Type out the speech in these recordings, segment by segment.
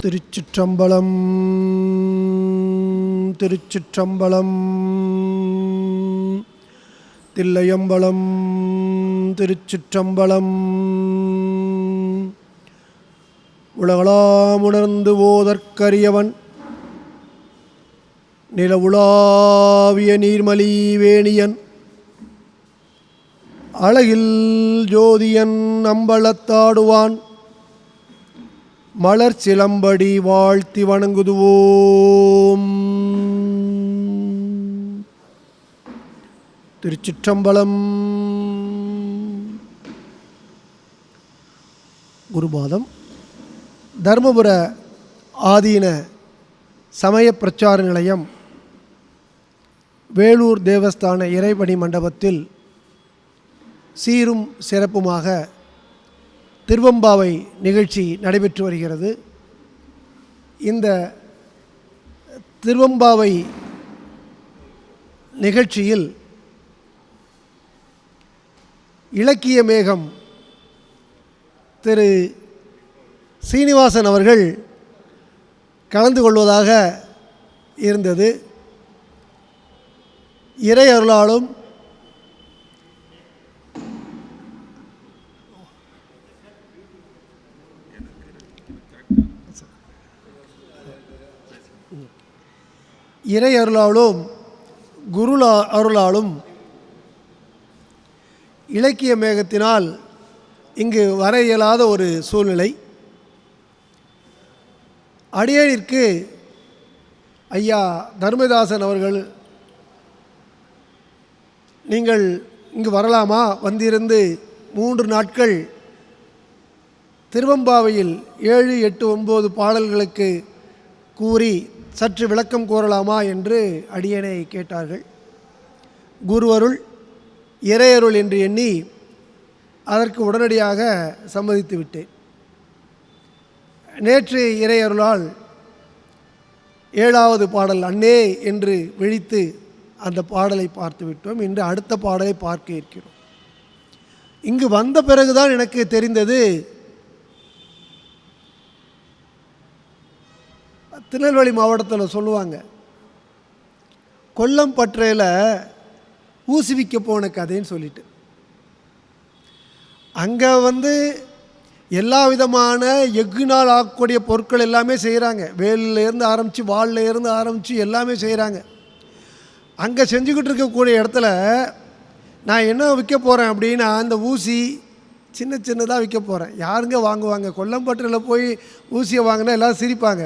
திருச்சிற்றம்பலம் திருச்சிற்றம்பலம் தில்லையம்பலம் திருச்சிற்றம்பலம். உலகளாமுணர்ந்து ஓதற்கரியவன் நிலவுலாவிய நீர்மலி வேணியன் அழகில் ஜோதியன் அம்பலத்தாடுவான் மலர் சிலம்படி வாழ்த்தி வணங்குதுவோம். திருச்சிற்றம்பலம். குருபாதம் தர்மபுர ஆதீன சமய பிரச்சார நிலையம் வேலூர் தேவஸ்தான இறைபணி மண்டபத்தில் சீரும் சிறப்புமாக திருவம்பாவை நிகழ்ச்சி நடைபெற்று வருகிறது. இந்த திருவம்பாவை நிகழ்ச்சியில் இலக்கிய மேகம் திரு சீனிவாசன் அவர்கள் கலந்து கொள்வதாக இருந்தது. இறை அருளாலும் இறை அருளாலும் குரு அருளாலும் இலக்கிய மேகத்தினால் இங்கு வர இயலாத ஒரு சூழ்நிலை. அடியேனிற்கு ஐயா தர்மதாசன் அவர்கள் நீங்கள் இங்கு வரலாமா, வந்திருந்து 3 நாட்கள் திருவம்பாவையில் 7, 8, 9 பாடல்களுக்கு கூறி சற்று விளக்கம் கூறலாமா என்று அடியேனை கேட்டார்கள். குருவருள் இறையருள் என்று எண்ணி அதற்கு உடனடியாக சம்மதித்து விட்டேன். நேற்று இறையருளால் 7வது பாடல் அன்னே என்று விழித்து அந்த பாடலை பார்த்து விட்டோம். இன்று அடுத்த பாடலை பார்க்க இருக்கிறோம். இங்கு வந்த பிறகுதான் எனக்கு தெரிந்தது, திருநெல்வேலி மாவட்டத்தில் சொல்லுவாங்க, கொல்லம்பற்றையில் ஊசி விற்க போன கதைன்னு சொல்லிட்டு. அங்கே எல்லா விதமான எஃகுனால் ஆகக்கூடிய பொருட்கள் எல்லாமே செய்கிறாங்க. வேலிலேருந்து ஆரம்பித்து வாலில் இருந்து ஆரம்பித்து எல்லாமே செய்கிறாங்க. அங்கே செஞ்சுக்கிட்டு இருக்கக்கூடிய இடத்துல நான் என்ன விற்க போகிறேன் அப்படின்னா, அந்த ஊசி சின்னதாக விற்க போகிறேன். யாருங்க வாங்குவாங்க? கொல்லம்பற்றையில் போய் ஊசியை வாங்கினா எல்லோரும் சிரிப்பாங்க.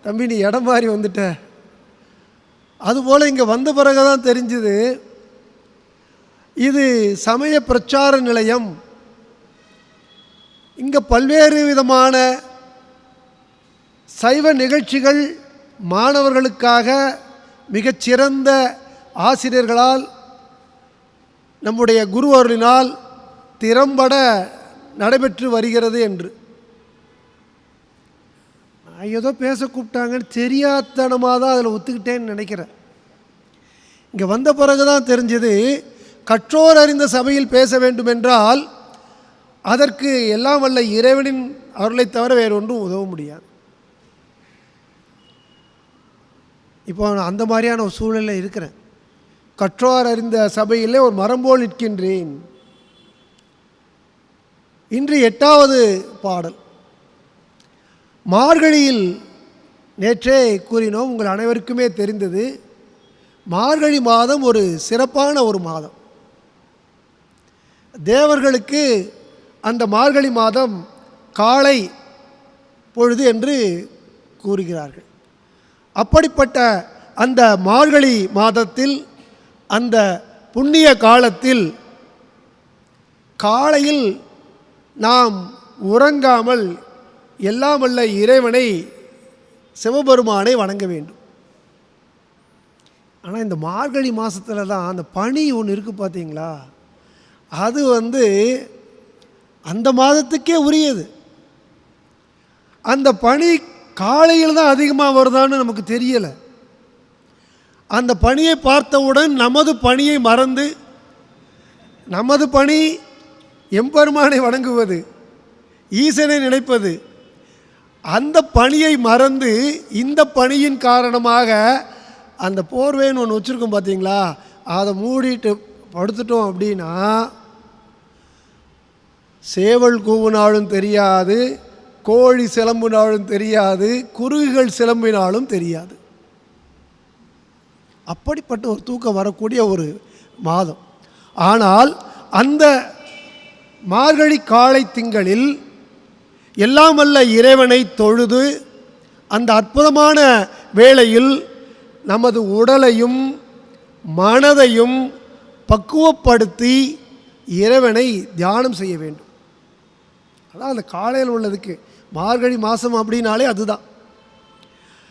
தம்பி நீ இடம் மாறி வந்துட்ட. அதுபோல் இங்கே வந்த பிறகு தான் தெரிஞ்சுது, இது சமய பிரச்சார நிலையம். இங்கே பல்வேறு விதமான சைவ நிகழ்ச்சிகள் மாணவர்களுக்காக மிகச்சிறந்த ஆசிரியர்களால் நம்முடைய குரு அருளினால் திறம்பட நடைபெற்று வருகிறது என்று. ஏதோ பேச கூப்பிட்டாங்கன்னு தெரியாதனமாக தான் அதில் ஒத்துக்கிட்டேன்னு நினைக்கிறேன். இங்கே வந்த பிறகு தான் தெரிஞ்சது, கற்றோர் அறிந்த சபையில் பேச வேண்டுமென்றால் அதற்கு எல்லாம் வல்ல இறைவனின் அருளை தவிர வேறு ஒன்றும் உதவ முடியாது. இப்போ நான் அந்த மாதிரியான ஒரு சூழலில் இருக்கிறேன். கற்றோர் அறிந்த சபையிலே ஒரு மரம் போல் நிற்கின்றேன். இன்று 8வது பாடல். மார்கழியில் நேற்றே கூறினோம், உங்கள் அனைவருக்குமே தெரிந்தது, மார்கழி மாதம் ஒரு சிறப்பான ஒரு மாதம். தேவர்களுக்கு அந்த மார்கழி மாதம் காலை பொழுது என்று கூறுகிறார்கள். அப்படிப்பட்ட அந்த மார்கழி மாதத்தில், அந்த புண்ணிய காலத்தில் காலையில் நாம் உறங்காமல் எல்லாம் வல்ல இறைவனை சிவபெருமானை வணங்க வேண்டும். ஆனால் இந்த மார்கழி மாதத்தில் தான் அந்த பனி ஒன்று இருக்குது பார்த்தீங்களா, அது அந்த மாதத்துக்கே உரியது. அந்த பனி காலையில் தான் அதிகமாக வருதான்னு நமக்கு தெரியலை. அந்த பனியை பார்த்தவுடன் நமது பணியை மறந்து, நமது பணி எம்பெருமானை வணங்குவது, ஈசனை நினைப்பது, அந்த பணியை மறந்து இந்த பணியின் காரணமாக அந்த போர்வேன்னு ஒன்று வச்சுருக்கோம் பார்த்தீங்களா, அதை மூடிட்டு படுத்துட்டோம் அப்படின்னா சேவல் கூவினாலும் தெரியாது, கோழி சிலம்பினாலும் தெரியாது, குருவிகள் சிலம்பினாலும் தெரியாது. அப்படிப்பட்ட ஒரு தூக்கம் வரக்கூடிய ஒரு மாதம். ஆனால் அந்த மார்கழி காலை திங்களில் எல்லாம் வல்ல இறைவனை தொழுது அந்த அற்புதமான வேளையில் நமது உடலையும் மனதையும் பக்குவப்படுத்தி இறைவனை தியானம் செய்ய வேண்டும். அதான் அந்த காலையில் உள்ளதுக்கு மார்கழி மாதம் அப்படின்னாலே அதுதான்.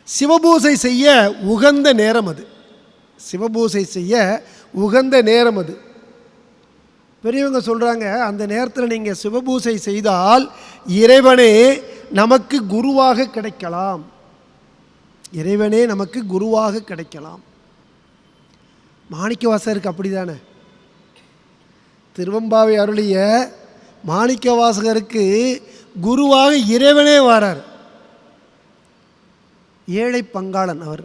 சிவபூசை செய்ய உகந்த நேரம் அது. சிவபூசை செய்ய உகந்த நேரம் அது. பெரியவங்க சொல்கிறாங்க, அந்த நேரத்தில் நீங்கள் சிவபூசை செய்தால் இறைவனே நமக்கு குருவாக கிடைக்கலாம். இறைவனே நமக்கு குருவாக கிடைக்கலாம். மாணிக்கவாசகருக்கு அப்படி தானே? திருவெம்பாவை அருளிய மாணிக்கவாசகருக்கு குருவாக இறைவனே வரார். ஏழை பங்காளன் அவர்.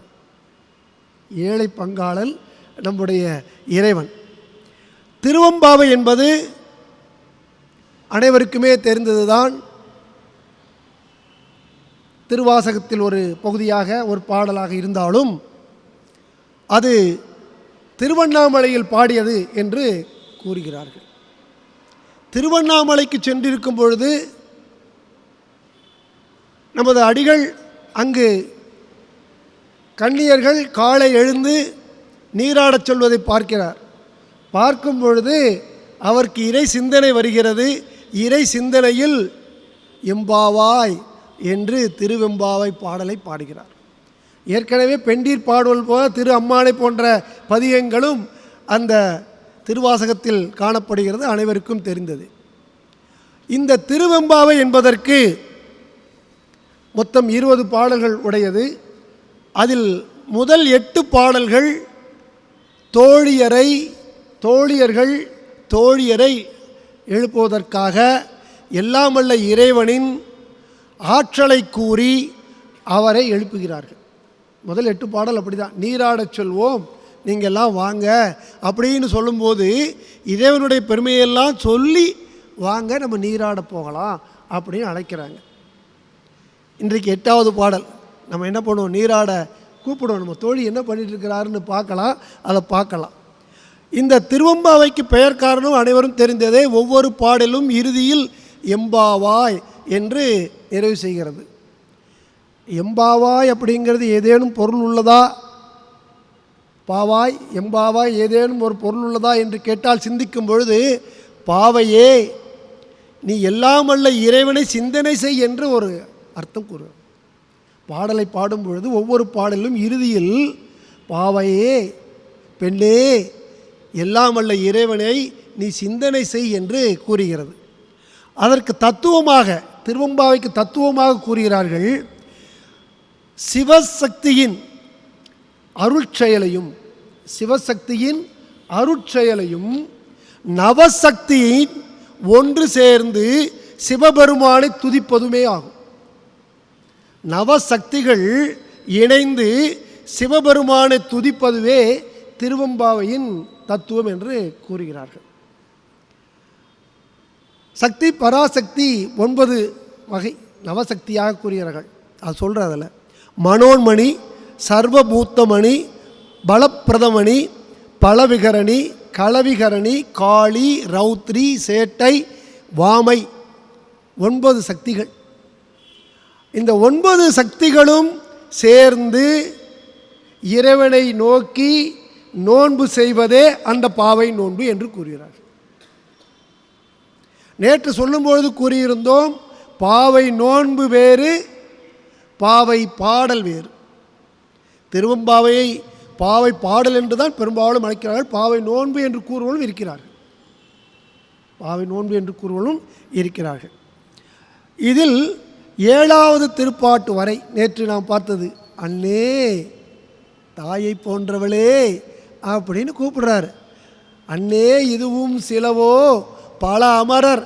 ஏழை பங்காளன் நம்முடைய இறைவன். திருவெம்பாவை என்பது அனைவருக்குமே தெரிந்ததுதான். திருவாசகத்தில் ஒரு பகுதியாக ஒரு பாடலாக இருந்தாலும் அது திருவண்ணாமலையில் பாடியது என்று கூறுகிறார்கள். திருவண்ணாமலைக்கு சென்றிருக்கும் பொழுது நமது அடிகள் அங்கு கன்னியர்கள் காலை எழுந்து நீராடச் சொல்வதை பார்க்கிறார். பார்க்கும் பொழுது அவருக்கு இறை சிந்தனை வருகிறது. இறை சிந்தனையில் எம்பாவாய் என்று திருவெம்பாவை பாடலை பாடுகிறார். ஏற்கனவே பெண்டீர் பாடுவல் போல திரு அம்மானை போன்ற பதிகங்களும் அந்த திருவாசகத்தில் காணப்படுகிறது, அனைவருக்கும் தெரிந்தது. இந்த திருவெம்பாவை என்பதற்கு மொத்தம் 20 பாடல்கள் உடையது. அதில் முதல் 8 பாடல்கள் தோழியரை எழுப்புவதற்காக எல்லாம் வல்ல இறைவனின் ஆற்றலை கூறி அவரை எழுப்புகிறார்கள். முதல் 8 பாடல் அப்படி தான். நீராடச் சொல்வோம், நீங்கள்லாம் வாங்க அப்படின்னு சொல்லும்போது இறைவனுடைய பெருமையெல்லாம் சொல்லி வாங்க நம்ம நீராட போகலாம் அப்படின்னு அழைக்கிறாங்க. இன்றைக்கு 8வது பாடல் நம்ம என்ன பண்ணுவோம், நீராட கூப்பிடுவோம். நம்ம தோழி என்ன பண்ணிட்டு இருக்கிறாருன்னு பார்க்கலாம், அதை பார்க்கலாம். இந்த திருவெம்பாவைக்கு பெயர் காரணம் அனைவரும் தெரிந்ததே. ஒவ்வொரு பாடலும் இறுதியில் எம்பாவாய் என்று நிறைவு செய்கிறது. எம்பாவாய் அப்படிங்கிறது ஏதேனும் பொருள் உள்ளதா? பாவாய் எம்பாவாய் ஏதேனும் ஒரு பொருள் உள்ளதா என்று கேட்டால் சிந்திக்கும் பொழுது, பாவையே நீ எல்லாம் வல்ல இறைவனை சிந்தனை செய் என்று ஒரு அர்த்தம் கூறு. பாடலை பாடும் பொழுது ஒவ்வொரு பாடலும் இறுதியில் பாவையே பெண்ணே எல்லாம் வல்ல இறைவனை நீ சிந்தனை செய் என்று கூறுகிறது. அதற்கு தத்துவமாக, திருவெம்பாவைக்கு தத்துவமாக கூறுகிறார்கள், சிவசக்தியின் அருட்செயலையும் நவசக்தியின் ஒன்று சேர்ந்து சிவபெருமானை துதிப்பதுமே ஆகும். நவசக்திகள் இணைந்து சிவபெருமானை துதிப்பதுவே திருவெம்பாவையின் தத்துவம் என்று கூறுகிறார்கள். சக்தி பராசக்தி 9 வகை நவசக்தியாக கூறுகிறார்கள். அது சொல்கிறதில் மனோன்மணி, சர்வபூத்தமணி, பலப்பிரதமணி, பலவிகரணி, களவிகரணி, காளி, ரௌத்ரி, சேட்டை, வாமை 9 சக்திகள். இந்த 9 சக்திகளும் சேர்ந்து இறைவனை நோக்கி நோன்பு செய்வதே அந்த பாவை நோன்பு என்று கூறுகிறார். நேற்று சொல்லும்பொழுது கூறியிருந்தோம், பாவை நோன்பு வேறு, பாவை பாடல் வேறு. திருவெம்பாவையை பாவை பாடல் என்று தான் பெரும்பாலும் அழைக்கிறார்கள். பாவை நோன்பு என்று கூறுவதும் இருக்கிறார்கள். இதில் 7வது திருப்பாட்டு வரை நேற்று நாம் பார்த்தது, அண்ணே தாயை போன்றவளே அப்படின்னு கூப்பிடுறாரு. அண்ணே இதுவும் சிலவோ பல அமரர்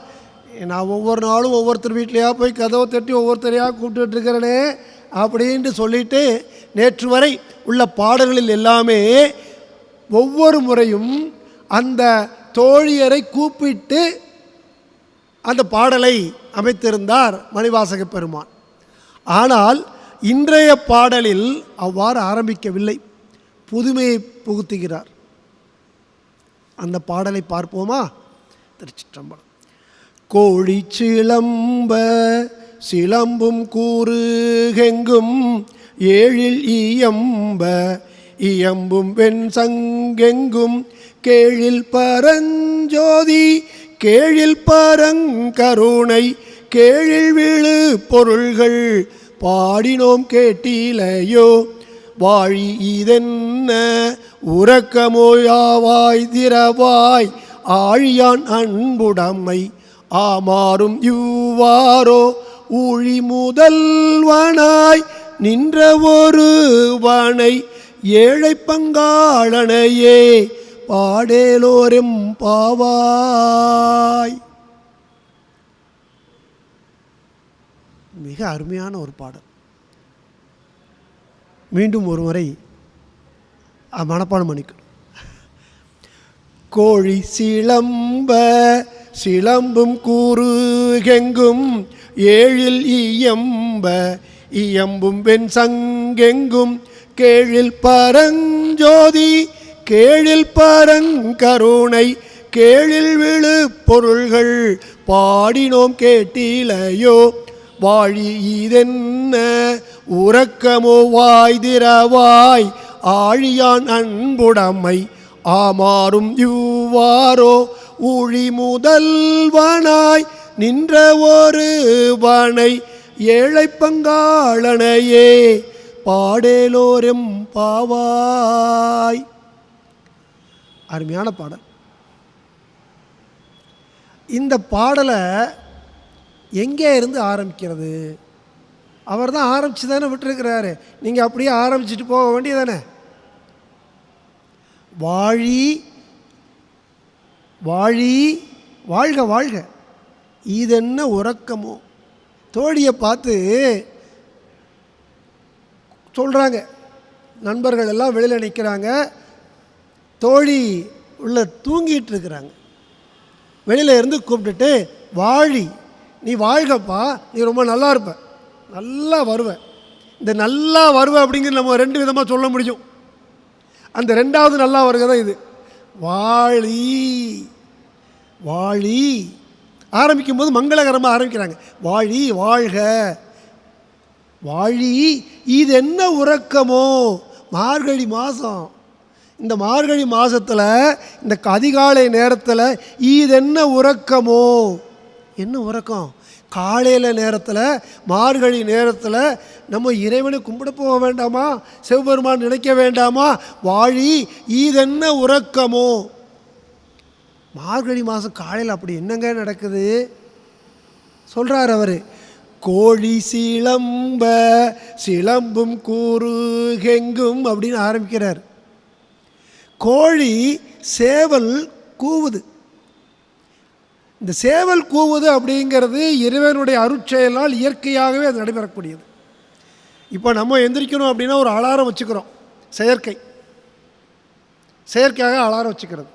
நான் ஒவ்வொரு நாளும் ஒவ்வொருத்தர் வீட்லையாக போய் கதவை தட்டி ஒவ்வொருத்தரையாக கூப்பிட்டுட்டு இருக்கிறேனே அப்படின்ட்டு சொல்லிட்டு நேற்று வரை உள்ள பாடல்களில் எல்லாமே ஒவ்வொரு முறையும் அந்த தோழியரை கூப்பிட்டு அந்த பாடலை அமைத்திருந்தார் மணிவாசக பெருமான். ஆனால் இன்றைய பாடலில் அவ்வாறு ஆரம்பிக்கவில்லை, புதுமையை புகுத்துகிறார். அந்த பாடலை பார்ப்போமா? திருச்சிற்றம்பலம். கோழி சிலம்ப சிலம்பும் கூறுகெங்கும் ஏழில் இயம்ப இயம்பும் வெண் சங்கெங்கும் கேழில் பரஞ்சோதி கேழில் பரங்கருணை கேழில் விழு பொருள்கள் பாடினோம் கேட்டிலையோ வாழி இதென்ன உறக்கமோயாவாய் திரவாய் ஆழியான் அன்புடமை ஆமாறும் இவ்வாறோ ஊழி முதல்வனாய் நின்ற ஒருவனை ஏழை பங்காளனையே பாடேலோரெம் பாவாய். மிக அருமையான ஒரு பாடல். மீண்டும் ஒரு முறை மனப்பாடம் பண்ணிக்கணும். கோழி சிலம்ப சிலம்பும் கூறுகெங்கும் ஏழில் இயம்ப இயம்பும் வெண் சங்கெங்கும் கேழில் பரஞ்சோதி கேழில் பரங்கருணை கேழில் விழு பொருள்கள் பாடினோம் கேட்டிலையோ வாழி இதென்ன உறக்கமோ வாய் திரவாய் ஆழியான் அன்புடமை ஆமாறும் இவ்வாறோ ஊழி முதல்வனாய் நின்ற ஒருவனை ஏழை பங்காளனையே பாடேலோரெம் பாவாய். அருமையான பாடல். இந்த பாடலை எங்கே இருந்து ஆரம்பிக்கிறது? அவர் தான் ஆரம்பித்து தானே விட்டுருக்கிறாரு. நீங்கள் அப்படியே ஆரம்பிச்சுட்டு போக வேண்டியதானே. வாழி வாழி வாழ்க வாழ்க இதென்ன உறக்கமோ. தோழியை பார்த்து சொல்கிறாங்க, நண்பர்கள் எல்லாம் வெளியில் நிற்கிறாங்க, தோழி உள்ள தூங்கிட்டு இருக்கிறாங்க. வெளியில் இருந்து கூப்பிட்டுட்டு வாழி நீ வாழ்கப்பா, நீ ரொம்ப நல்லா இருப்ப, நல்லா வருவ. இந்த நல்லா வருவ அப்படிங்கிறது நம்ம ரெண்டு விதமாக சொல்ல முடியும். அந்த ரெண்டாவது நல்லா வருக தான் இது. வாழி வாழி ஆரம்பிக்கும் போது மங்களகரமாக ஆரம்பிக்கிறாங்க. வாழி வாழ்க வாழி இது என்ன உறக்கமோ. மார்கழி மாதம், இந்த மார்கழி மாதத்தில் இந்த அதிகாலை நேரத்தில் இது என்ன உறக்கமோ. என்ன உறக்கம்? காலையில் நேரத்தில் மார்கழி நேரத்தில் நம்ம இறைவனை கும்பிட போக வேண்டாமா? சிவபெருமான் நினைக்க வேண்டாமா? வாழி இதென்ன உறக்கமோ. மார்கழி மாதம் காலையில் அப்படி என்னங்க நடக்குது சொல்கிறார் அவர். கோழி சிலம்ப சிலம்பும் கூறுகெங்கும் அப்படின்னு ஆரம்பிக்கிறார். கோழி சேவல் கூவுது. இந்த சேவல் கூவுது அப்படிங்கிறது இறைவனுடைய அருட்செயலால் இயற்கையாகவே அது நடைபெறக்கூடியது. இப்போ நம்ம எந்திரிக்கணும் அப்படின்னா ஒரு அலாரம் வச்சுக்கிறோம், செயற்கையாக அலாரம் வச்சுக்கிறது.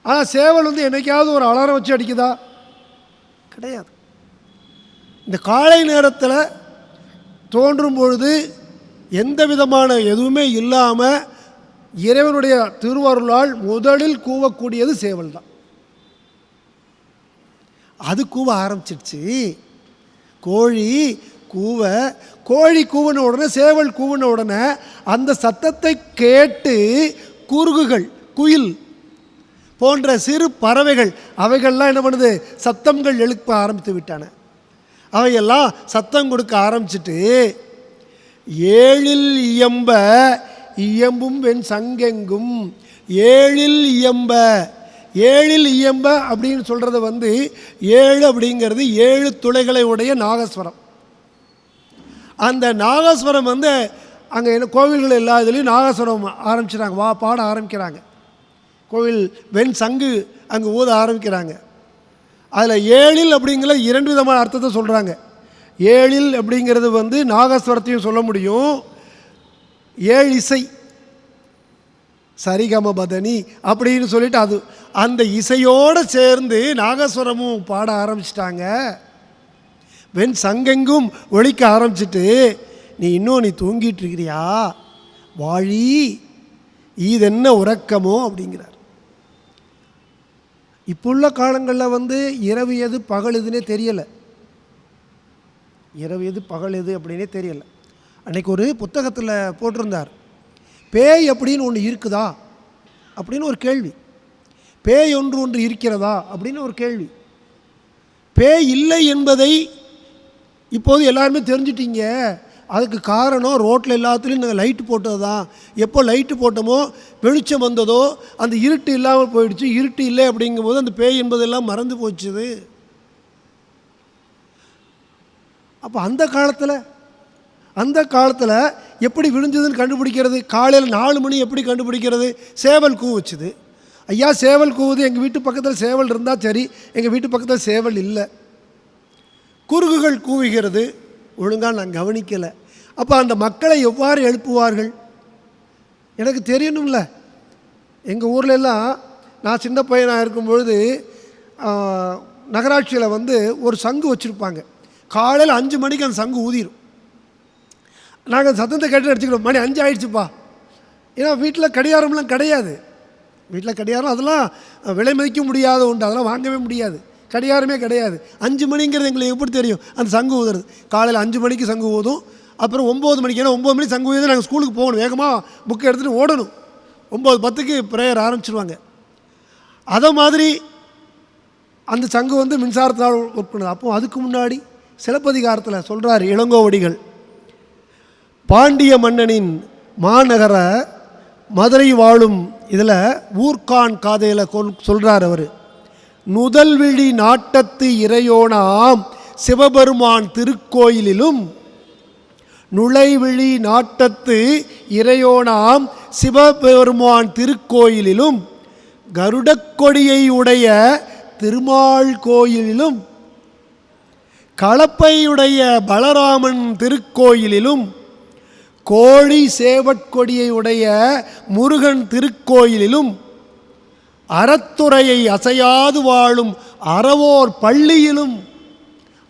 ஆனால் சேவல் என்னைக்காவது ஒரு அலாரம் வச்சு அடிக்குதா? கிடையாது. இந்த காலை நேரத்தில் தோன்றும் பொழுது எந்த விதமான எதுவுமே இல்லாமல் இறைவனுடைய திருவருளால் முதலில் கூவக்கூடியது சேவல் தான். அது கூவ ஆரம்பிச்சிடுச்சு. கோழி கூவின உடனே சேவல் கூவின உடனே அந்த சத்தத்தை கேட்டு குருகுகள், குயில் போன்ற சிறு பறவைகள் அவைகள்லாம் என்ன பண்ணுது? சத்தங்கள் எழுப்ப ஆரம்பித்து விட்டான. அவையெல்லாம் சத்தம் கொடுக்க ஆரம்பிச்சுட்டு ஏழில் இயம்ப இயம்பும் வெண் சங்கெங்கும். ஏழில் இயம்ப அப்படின்னு சொல்கிறது 7 அப்படிங்கிறது 7 துளைகளை உடைய நாகஸ்வரம். அந்த நாகஸ்வரம் அங்கே என்ன கோவில்கள் எல்லா இதுலேயும் நாகஸ்வரம் ஆரம்பிச்சிட்டாங்க, பாட ஆரம்பிக்கிறாங்க. கோவில் வெண் சங்கு அங்கே ஊத ஆரம்பிக்கிறாங்க. அதில் ஏழில் அப்படிங்கிற 2 விதமான அர்த்தத்தை சொல்கிறாங்க. ஏழில் அப்படிங்கிறது வந்து நாகஸ்வரத்தையும் சொல்ல முடியும், 7 இசை சரிகம பதனி அப்படின்னு சொல்லிட்டு அது அந்த இசையோடு சேர்ந்து நாகஸ்வரமும் பாட ஆரம்பிச்சிட்டாங்க. வெண் சங்கெங்கும் ஒழிக்க ஆரம்பிச்சிட்டு, நீ இன்னும் நீ தூங்கிட்டு இருக்கிறியா வாழி, இதென்ன உறக்கமோ அப்படிங்கிறார். இப்போ உள்ள காலங்களில் வந்து இரவு எது பகல் எதுன்னே தெரியலை. இரவு எது பகல் எது அப்படின்னே தெரியலை. அன்றைக்கி ஒரு புத்தகத்தில் போட்டிருந்தார், பேய் அப்படின்னு ஒன்று இருக்குதா அப்படின்னு ஒரு கேள்வி. பேய் ஒன்று இருக்கிறதா அப்படின்னு ஒரு கேள்வி. பேய் இல்லை என்பதை இப்போது எல்லாருமே தெரிஞ்சிட்டிங்க. அதுக்கு காரணம் ரோட்டில் எல்லாத்துலேயும் நாங்கள் லைட்டு போட்டது தான். எப்போ லைட்டு போட்டோமோ வெளிச்சம் வந்ததோ அந்த இருட்டு இல்லாமல் போயிடுச்சு. இருட்டு இல்லை அப்படிங்கும்போது அந்த பேய் என்பதெல்லாம் மறந்து போச்சுது. அப்போ அந்த காலத்தில் எப்படி விழுந்ததுன்னு கண்டுபிடிக்கிறது? காலையில் 4 மணி எப்படி கண்டுபிடிக்கிறது? சேவல் கூவுச்சுது. ஐயா சேவல் கூவுது, எங்கள் வீட்டு பக்கத்தில் சேவல் இருந்தால் சரி, எங்கள் வீட்டு பக்கத்தில் சேவல் இல்லை. குருகுகள் கூவுகிறது, ஒழுங்காக நான் கவனிக்கலை. அப்போ அந்த மக்களை எவ்வாறு எழுப்புவார்கள் எனக்கு தெரியணும்ல. எங்கள் ஊர்லெல்லாம் நான் சின்ன பையனாக இருக்கும்பொழுது நகராட்சியில் வந்து ஒரு சங்கு வச்சுருப்பாங்க. காலையில் 5 மணிக்கு அந்த சங்கு ஊதிடும். நாங்கள் சத்தத்தை கேட்டு அடிச்சுக்கிறோம், மணி 5 ஆகிடுச்சுப்பா. ஏன்னா வீட்டில் கடிகாரம்லாம் கிடையாது. வீட்டில் கடிகாரம் அதெல்லாம் விலை மதிக்க முடியாத உண்டு, அதெல்லாம் வாங்கவே முடியாது. கடிகாரமே கிடையாது. 5 மணிங்கிறது எங்களுக்கு எப்படி தெரியும்? அந்த சங்கு ஊதுறது காலையில் 5 மணிக்கு சங்கு ஊதும். அப்புறம் 9 மணிக்கு, ஏன்னா 9 மணிக்கு சங்கு ஊதி நாங்கள் ஸ்கூலுக்கு போகணும், வேகமாக புக்கை எடுத்துகிட்டு ஓடணும். 9:10க்கு ப்ரேயர் ஆரம்பிச்சிருவாங்க. அதை மாதிரி அந்த சங்கு வந்து மின்சாரத்தினால் ஒர்க் பண்ணுது. அப்போது அதுக்கு முன்னாடி சிலப்பதிகாரத்தில் சொல்கிறார் இளங்கோவடிகள், பாண்டிய மன்னனின் மாநகர மதுரை வாழும் இதில் ஊர்கான் காதையில் சொல்கிறார் அவர், நுதல்விழி நாட்டத்து இறையோனாம் சிவபெருமான் திருக்கோயிலிலும், நுழைவிழி நாட்டத்து இறையோனாம் சிவபெருமான் திருக்கோயிலிலும், கருடக்கொடியை உடைய திருமால் கோயிலிலும், கலப்பையுடைய பலராமன் திருக்கோயிலிலும், கோழி சேவற்கொடியை உடைய முருகன் திருக்கோயிலிலும், அறத்துறையை அசையாது வாழும் அறவோர் பள்ளியிலும்,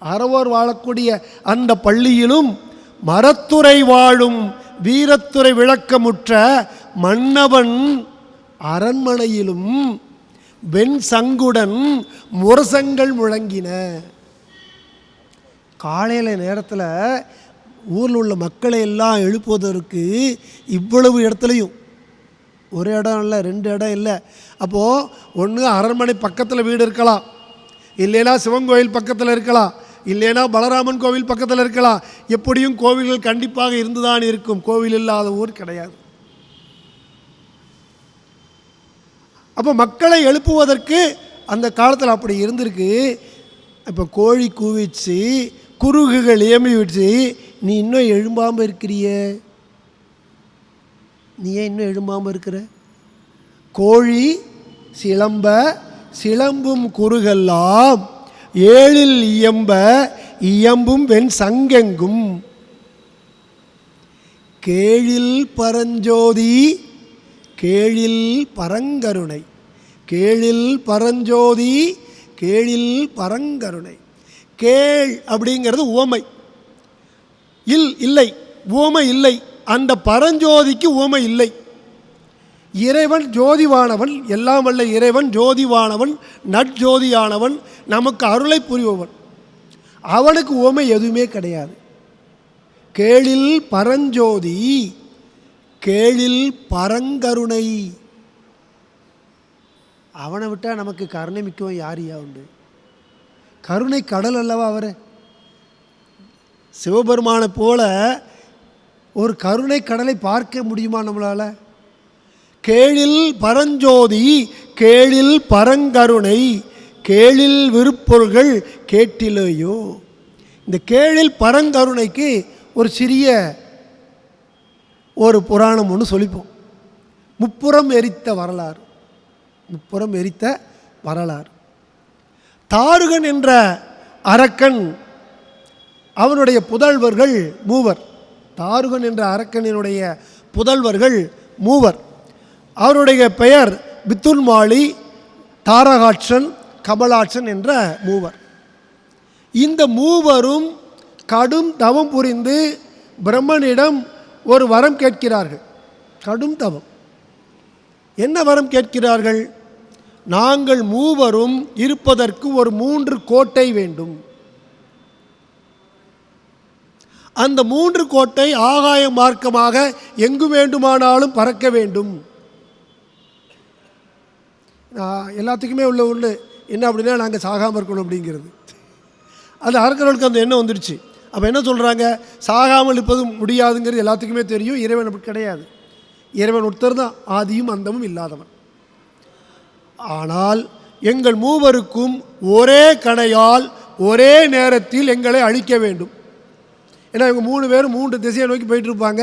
அறவோர் வாழக்கூடிய அந்த பள்ளியிலும், மரத்துறை வாழும் வீரத்துறை விளக்கமுற்ற மன்னவன் அரண்மனையிலும் வெண் சங்குடன் முரசங்கள் முழங்கின. காலையில் நேரத்தில் ஊரில் உள்ள மக்களை எல்லாம் எழுப்புவதற்கு இவ்வளவு இடத்துலையும், ஒரு இடம் இல்லை, 2 இடம் இல்லை. அப்போது ஒன்று அரண்மனை பக்கத்தில் வீடு இருக்கலாம், இல்லைன்னா சிவன் கோயில் பக்கத்தில் இருக்கலாம், இல்லைன்னா பலராமன் கோவில் பக்கத்தில் இருக்கலாம். எப்படியும் கோவில்கள் கண்டிப்பாக இருந்துதான் இருக்கும். கோவில் இல்லாத ஊர் கிடையாது. அப்போ மக்களை எழுப்புவதற்கு அந்த காலத்தில் அப்படி இருந்திருக்கு. இப்போ கோழி கூவிச்சு, குருகுகள் ஏமி விடுச்சு, நீ இன்னும் எழும்பாமல் இருக்கிறிய, நீ ஏன் இன்னும் எழும்பாமல் இருக்கிற? கோழி சிலம்ப சிலம்பும் குருகெல்லாம் ஏழில் இயம்ப இயம்பும் வெண் சங்கெங்கும், கேழில் பரஞ்சோதி கேழில் பரங்கருணை, கேழில் பரஞ்சோதி கேழில் பரங்கருணை. கேள் அப்படிங்கிறது உவமை, இல்லை உவமை இல்லை. அந்த பரஞ்சோதிக்கு உவமை இல்லை. இறைவன் ஜோதிவானவன், எல்லாம் வல்ல இறைவன் ஜோதிவானவன், நற்ஜோதியானவன், நமக்கு அருளை புரிபவன். அவனுக்கு உவமை எதுவுமே கிடையாது. கேளில் பரஞ்சோதி கேளில் பரங்கருணை. அவனை விட்டால் நமக்கு கருணை மிக்கவன் யாரையா உண்டு? கருணை கடல் அல்லவா அவர். சிவபெருமானை போல ஒரு கருணை கடலை பார்க்க முடியுமா நம்மளால்? கேளில் பரஞ்சோதி கேளில் பரங்கருணை, கேளில் விருப்பொருள்கள் கேட்டிலேயோ. இந்த கேளில் பரங்கருணைக்கு ஒரு சிறிய ஒரு புராணம் ஒன்று சொல்லிப்போம். முப்புறம் எரித்த வரலாறு. முப்புறம் எரித்த வரலாறு. தாருகன் என்ற அரக்கன் அவனுடைய புதல்வர்கள் மூவர். தாருகன் என்ற அரக்கனினுடைய புதல்வர்கள் மூவர். அவருடைய பெயர் பித்துன்மாலி, தாரகாட்சன், கமலாட்சன் என்ற மூவர். இந்த மூவரும் கடும் தவம் புரிந்து பிரம்மனிடம் ஒரு வரம் கேட்கிறார்கள். கடும் தவம். என்ன வரம் கேட்கிறார்கள்? நாங்கள் மூவரும் இருப்பதற்கு ஒரு 3 கோட்டை வேண்டும். அந்த 3 கோட்டை ஆகாய மார்க்கமாக எங்கு வேண்டுமானாலும் பறக்க வேண்டும். எல்லாத்துக்குமே உள்ள என்ன அப்படின்னா நாங்கள் சாகாமல் இருக்கணும் அப்படிங்கிறது. அது அரக்கர்களுக்கு அந்த எண்ணம் வந்துடுச்சு. அப்போ என்ன சொல்கிறாங்க? சாகாமல் இருப்பது முடியாதுங்கிறது எல்லாத்துக்குமே தெரியும். இறைவன் அப்படி கிடையாது. இறைவன் ஒருத்தர் தான், ஆதியும் அந்தமும் இல்லாதவன். ஆனால் எங்கள் மூவருக்கும் ஒரே கணையால் ஒரே நேரத்தில் எங்களை அழிக்க வேண்டும். ஏன்னா இவங்க 3 பேரும் 3 திசையை நோக்கி போயிட்டுருப்பாங்க.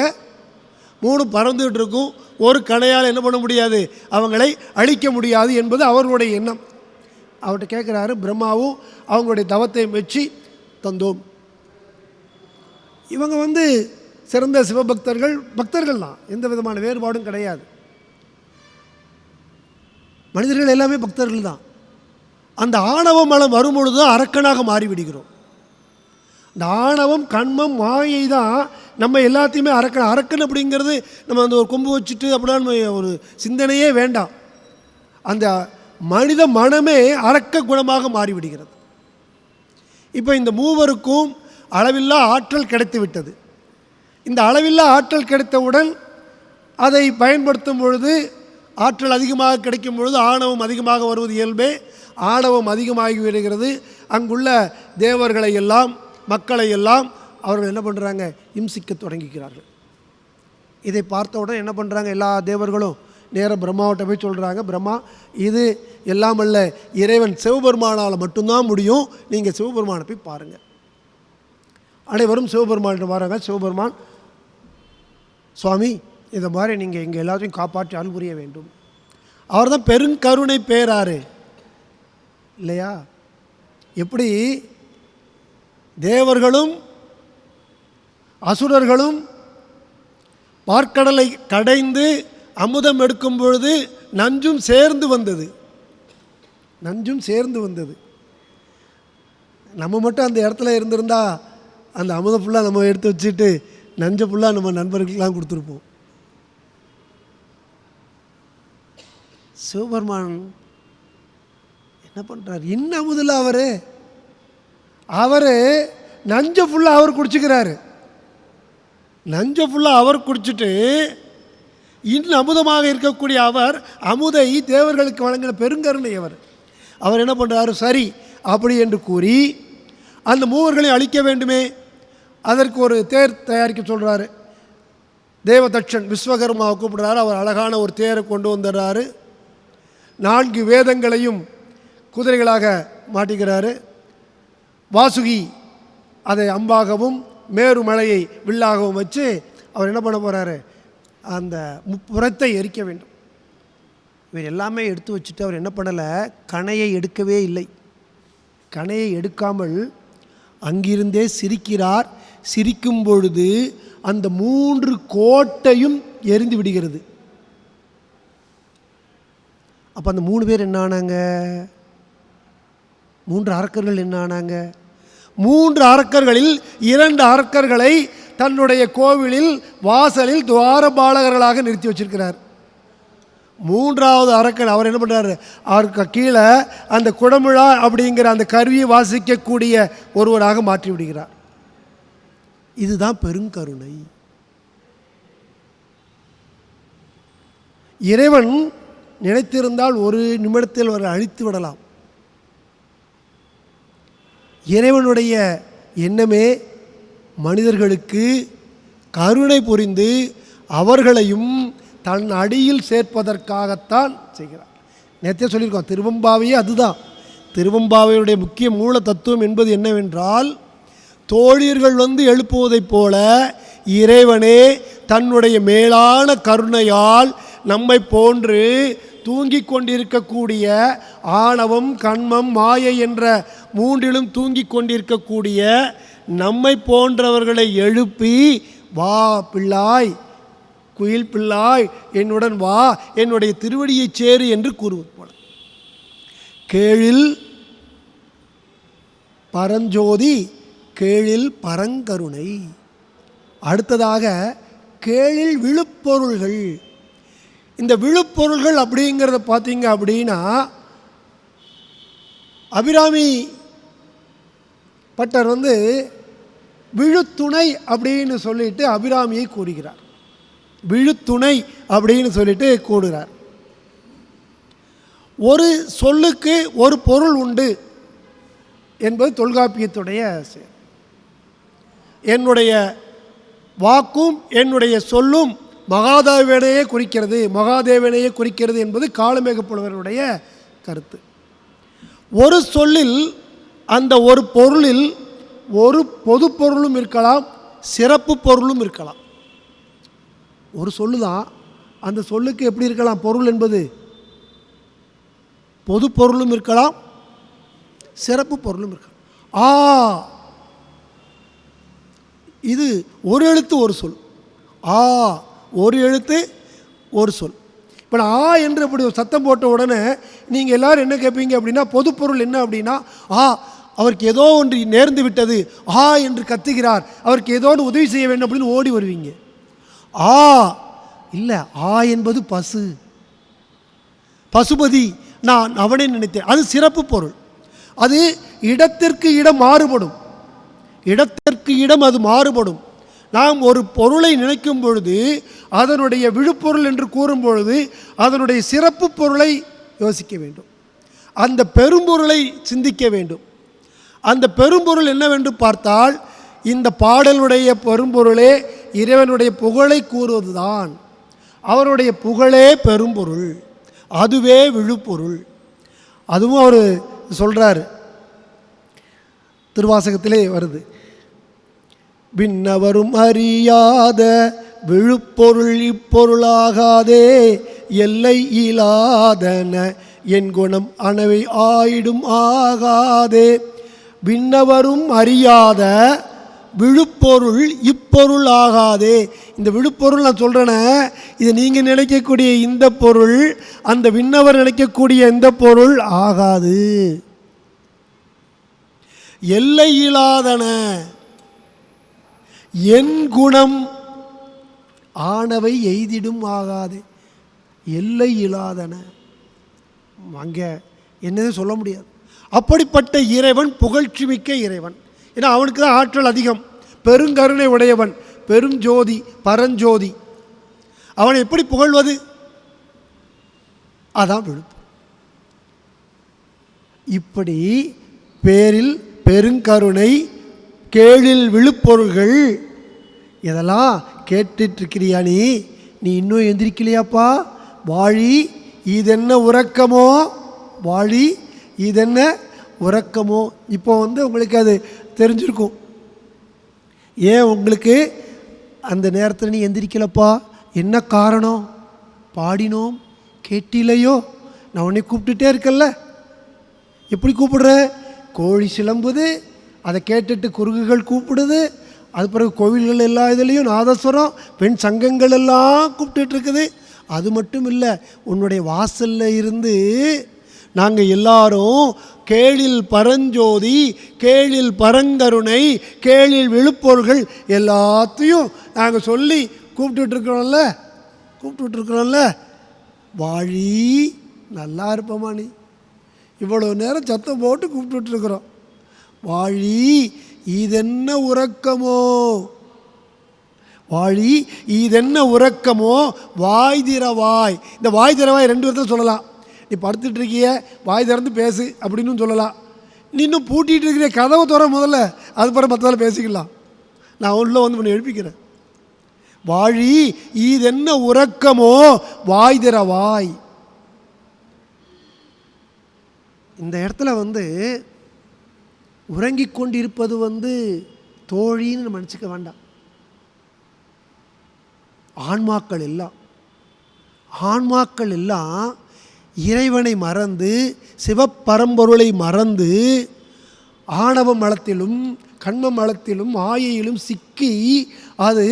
3 பறந்துகிட்டு இருக்கும். ஒரு கணையால் என்ன பண்ண முடியாது, அவங்களை அழிக்க முடியாது என்பது அவர்களுடைய எண்ணம். அவர்கிட்ட கேட்குறாரு. பிரம்மாவும் அவங்களுடைய தவத்தை மெச்சி தந்தோம். இவங்க சிறந்த சிவபக்தர்கள், பக்தர்கள் தான், எந்த விதமான வேறுபாடும் கிடையாது. மனிதர்கள் எல்லாமே பக்தர்கள் தான். அந்த ஆணவ மலம் வரும்பொழுது தான் அரக்கனாக மாறிவிடுகிறோம். இந்த ஆணவம், கண்மம், மாயை தான் நம்ம எல்லாத்தையுமே அரக்கன் அப்படிங்கிறது நம்ம ஒரு கொம்பு வச்சுட்டு அப்படின்னா ஒரு சிந்தனையே வேண்டாம். அந்த மனித மனமே அரக்க குணமாக மாறிவிடுகிறது. இப்போ இந்த மூவருக்கும் அளவில்லா ஆற்றல் கிடைத்து விட்டது. இந்த அளவில்லா ஆற்றல் கிடைத்தவுடன் அதை பயன்படுத்தும் பொழுது, ஆற்றல் அதிகமாக கிடைக்கும் பொழுது ஆணவம் அதிகமாக வருவது இயல்பே. ஆணவம் அதிகமாகி விடுகிறது. அங்குள்ள தேவர்களை எல்லாம், மக்களை எல்லாம் அவர்கள் என்ன பண்ணுறாங்க? இம்சிக்க தொடங்கிக்கிறார்கள். இதை பார்த்தவுடன் என்ன பண்ணுறாங்க? எல்லா தேவர்களும் நேராக பிரம்மாவிட்ட போய் சொல்கிறாங்க. பிரம்மா, இது எல்லாம் அல்ல, இறைவன் சிவபெருமானால் மட்டும்தான் முடியும். நீங்கள் சிவபெருமானை போய் பாருங்கள். அனைவரும் சிவபெருமான்கிட்ட வராங்க. சிவபெருமான், சுவாமி, இதை மாதிரி நீங்கள் எங்கள் எல்லாத்தையும் காப்பாற்றி அருள் புரிய வேண்டும். அவர் தான் பெருங்கருணை பேராறு இல்லையா? எப்படி தேவர்களும் அசுரர்களும் பார்க்கடலை கடைந்து அமுதம் எடுக்கும் பொழுது நஞ்சும் சேர்ந்து வந்தது. நஞ்சும் சேர்ந்து வந்தது. நம்ம மட்டும் அந்த இடத்துல இருந்திருந்தா அந்த அமுதம் ஃபுல்லாக நம்ம எடுத்து வச்சுட்டு நஞ்சை ஃபுல்லாக நம்ம நண்பர்களுக்கெல்லாம் கொடுத்துருப்போம். சிவபெருமான் என்ன பண்ணுறார்? இன்னும் அமுதில் அவர் நஞ்சை ஃபுல்லாக அவர் குடிச்சுக்கிறாரு. நஞ்சை ஃபுல்லாக அவர் குடிச்சிட்டு இன்னும் அமுதமாக இருக்கக்கூடிய அவர் அமுதை தேவர்களுக்கு வழங்கின பெருங்கருணை அவர் என்ன பண்ணுறாரு? சரி அப்படி என்று கூறி அந்த மூவர்களை அழிக்க வேண்டுமே, அதற்கு ஒரு தேர் தயாரிக்க சொல்கிறாரு. தேவதட்சன் விஸ்வகர்மாவை கூப்பிடுறாரு. அவர் அழகான ஒரு தேரை கொண்டு வந்துடுறாரு. 4 வேதங்களையும் குதிரைகளாக மாட்டிக்கிறாரு. வாசுகி அதை அம்பாகவும் மேருமலையை வில்லாகவும் வச்சு அவர் என்ன பண்ண போகிறாரு? அந்த முப்புறத்தை எரிக்க வேண்டும். இவர் எல்லாமே எடுத்து வச்சுட்டு அவர் என்ன பண்ணலை? கணையை எடுக்கவே இல்லை. கணையை எடுக்காமல் அங்கிருந்தே சிரிக்கிறார். சிரிக்கும் பொழுது அந்த 3 கோட்டையும் எரிந்து விடுகிறது. அப்போ அந்த 3 பேர் என்ன ஆனாங்க? 3 அரக்கர்கள் என்ன ஆனாங்க? 3 அரக்கர்களில் 2 அரக்கர்களை தன்னுடைய கோவிலில் வாசலில் துவாரபாலகர்களாக நிறுத்தி வச்சிருக்கிறார். 3வது அரக்கன் அவர் என்ன பண்ணுறாரு? அவருக்கு கீழே அந்த குடமுழா அப்படிங்கிற அந்த கருவியை வாசிக்கக்கூடிய ஒருவராக மாற்றி விடுகிறார். இதுதான் பெருங்கருணை. இறைவன் நினைத்திருந்தால் ஒரு நிமிடத்தில் அவரை அழித்து விடலாம். இறைவனுடைய எண்ணமே மனிதர்களுக்கு கருணை புரிந்து அவர்களையும் தன் அடியில் சேர்ப்பதற்காகத்தான் செய்கிறார். நேற்றே சொல்லியிருக்கோம், திருவெம்பாவையே அதுதான். திருவெம்பாவையுடைய முக்கிய மூல தத்துவம் என்பது என்னவென்றால், தோழியர்கள் எழுப்புவதைப் போல இறைவனே தன்னுடைய மேலான கருணையால் நம்மை போன்று தூங்கிக் கொண்டிருக்கக்கூடிய ஆணவம், கண்மம், மாயை என்ற மூன்றிலும் தூங்கிக் கொண்டிருக்கக்கூடிய நம்மை போன்றவர்களை எழுப்பி, வா பிள்ளாய், குயில் பிள்ளாய், என்னுடன் வா, என்னுடைய திருவடியை சேரு என்று கூறுவது போல. கேழில் பரஞ்சோதி, கேழில் பரங்கருணை. அடுத்ததாக கேழில் விழுப்பொருள்கள். இந்த விழுப்பொருள்கள் அப்படிங்கிறத பார்த்தீங்க அப்படின்னா, அபிராமி பட்டர் விழுத்துணை அப்படின்னு சொல்லிட்டு அபிராமியை கூறுகிறார். விழுத்துணை அப்படின்னு சொல்லிட்டு கூறுகிறார். ஒரு சொல்லுக்கு ஒரு பொருள் உண்டு என்பது தொல்காப்பியத்துடைய செயல். என்னுடைய வாக்கும் என்னுடைய சொல்லும் மகாதேவனையே குறிக்கிறது என்பது காளமேக புலவருடைய கருத்து. ஒரு சொல்லில், அந்த ஒரு பொருளில் ஒரு பொது பொருளும் இருக்கலாம், சிறப்பு பொருளும் இருக்கலாம். ஒரு சொல்லு தான், அந்த சொல்லுக்கு எப்படி இருக்கலாம்? பொருள் என்பது பொது பொருளும் இருக்கலாம், சிறப்பு பொருளும் இருக்கலாம். இது ஒரு எழுத்து ஒரு சொல். ஒரு எழுத்து ஒரு சொல். இப்போ நான் என்று அப்படி ஒரு சத்தம் போட்ட உடனே நீங்கள் எல்லோரும் என்ன கேட்பீங்க அப்படின்னா, பொதுப்பொருள் என்ன அப்படின்னா, அவருக்கு ஏதோ ஒன்று நேர்ந்து விட்டது, என்று கத்துகிறார், அவருக்கு ஏதோ ஒன்று உதவி செய்ய வேண்டும் அப்படின்னு ஓடி வருவீங்க. இல்லை, என்பது பசுபதி, நான் அவனை நினைத்தேன். அது சிறப்பு பொருள். அது இடத்திற்கு இடம் மாறுபடும். அது மாறுபடும். நாம் ஒரு பொருளை நினைக்கும் பொழுது, அதனுடைய விழுப்பொருள் என்று கூறும் பொழுது, அதனுடைய சிறப்பு பொருளை யோசிக்க வேண்டும், அந்த பெரும்பொருளை சிந்திக்க வேண்டும். அந்த பெரும்பொருள் என்னவென்று பார்த்தால், இந்த பாடலுடைய பெரும்பொருளே இறைவனுடைய புகழை கூறுவதுதான். அவருடைய புகழே பெரும்பொருள், அதுவே விழுப்பொருள். அதுவும் அவர் சொல்கிறார், திருவாசகத்திலே வருது. விண்ணவரும் அறியாத விழுப்பொருள் இப்பொருளாகாதே, எல்லை இலாதன என் குணம் அணவை ஆயிடும் ஆகாதே. விண்ணவரும் அறியாத விழுப்பொருள் இப்பொருள் ஆகாதே. இந்த விழுப்பொருள் நான் சொல்கிறேனே, இது நீங்கள் நினைக்கக்கூடிய இந்த பொருள் அந்த விண்ணவர் நினைக்கக்கூடிய இந்த பொருள் ஆகாது. எல்லை இலாதன என் குணம் ஆனவை எய்திடும் ஆகாது. எல்லை இலாதன, அங்கே என்னது சொல்ல முடியாது. அப்படிப்பட்ட இறைவன் புகழ்ச்சி மிக்க இறைவன். ஏன்னா அவனுக்கு தான் ஆற்றல் அதிகம், பெருங்கருணை உடையவன், பெருஞ்சோதி, பரஞ்சோதி. அவனை எப்படி புகழ்வது? அதான் விழுப்பு. இப்படி பேரில் பெருங்கருணை, கேழில் விழுப்பொருள்கள், இதெல்லாம் கேட்டுட்ருக்கிறியா? நீ இன்னும் எந்திரிக்கலையாப்பா? வாழி இதென்ன உறக்கமோ, வாழி இதென்ன உறக்கமோ. இப்போ உங்களுக்கு அது தெரிஞ்சிருக்கும். ஏன் உங்களுக்கு அந்த நேரத்தில் நீ எந்திரிக்கலப்பா? என்ன காரணம்? பாடினோம் கேட்டிலையோ? நான் உன்னை கூப்பிட்டுட்டே இருக்கல்ல. எப்படி கூப்பிடுறேன்? கோழி சிலம்புது, அதை கேட்டுட்டு குருகுகள் கூப்பிடுது. அது பிறகு கோவில்கள் எல்லா இதுலேயும் நாதஸ்வரம், பெண் சங்கங்கள் எல்லாம் கூப்பிட்டுருக்குது. அது மட்டும் இல்லை, உன்னுடைய வாசலில் இருந்து நாங்கள் எல்லாரும் கேழில் பரஞ்சோதி, கேழில் பரங்கருணை, கேழில் விழுப்பொருள்கள் எல்லாத்தையும் நாங்கள் சொல்லி கூப்பிட்டுட்ருக்குறோம்ல. வாழி நல்லா இருப்போமா? நீ இவ்வளோ நேரம் சத்தம் போட்டு கூப்பிட்டுட்ருக்குறோம். வாழி இதென்ன உறக்கமோ, வாழி இதென்ன உறக்கமோ, வாய் திறவாய். இந்த வாய் திறவாய் ரெண்டு விதத்தில் சொல்லலாம். நீ படுத்துட்டு இருக்கிய, வாய் திறந்து பேசு அப்படின்னு சொல்லலாம். நீ இன்னும் பூட்டிகிட்டு இருக்கிற, கதவை துற முதல்ல, அது பிறகு மற்றதால் பேசிக்கலாம். நான் உள்ளே உன்னை எழுப்பிக்கிறேன். வாழி இதென்ன உறக்கமோ, வாய் திறவாய். இந்த இடத்துல உறங்கிக் கொண்டிருப்பது தோழின்னு நினச்சிக்க வேண்டாம். ஆன்மாக்கள் எல்லாம் இறைவனை மறந்து சிவப்பரம்பொருளை மறந்து ஆணவ மலத்திலும் கண்ம மலத்திலும் ஆயையிலும் சிக்கி அது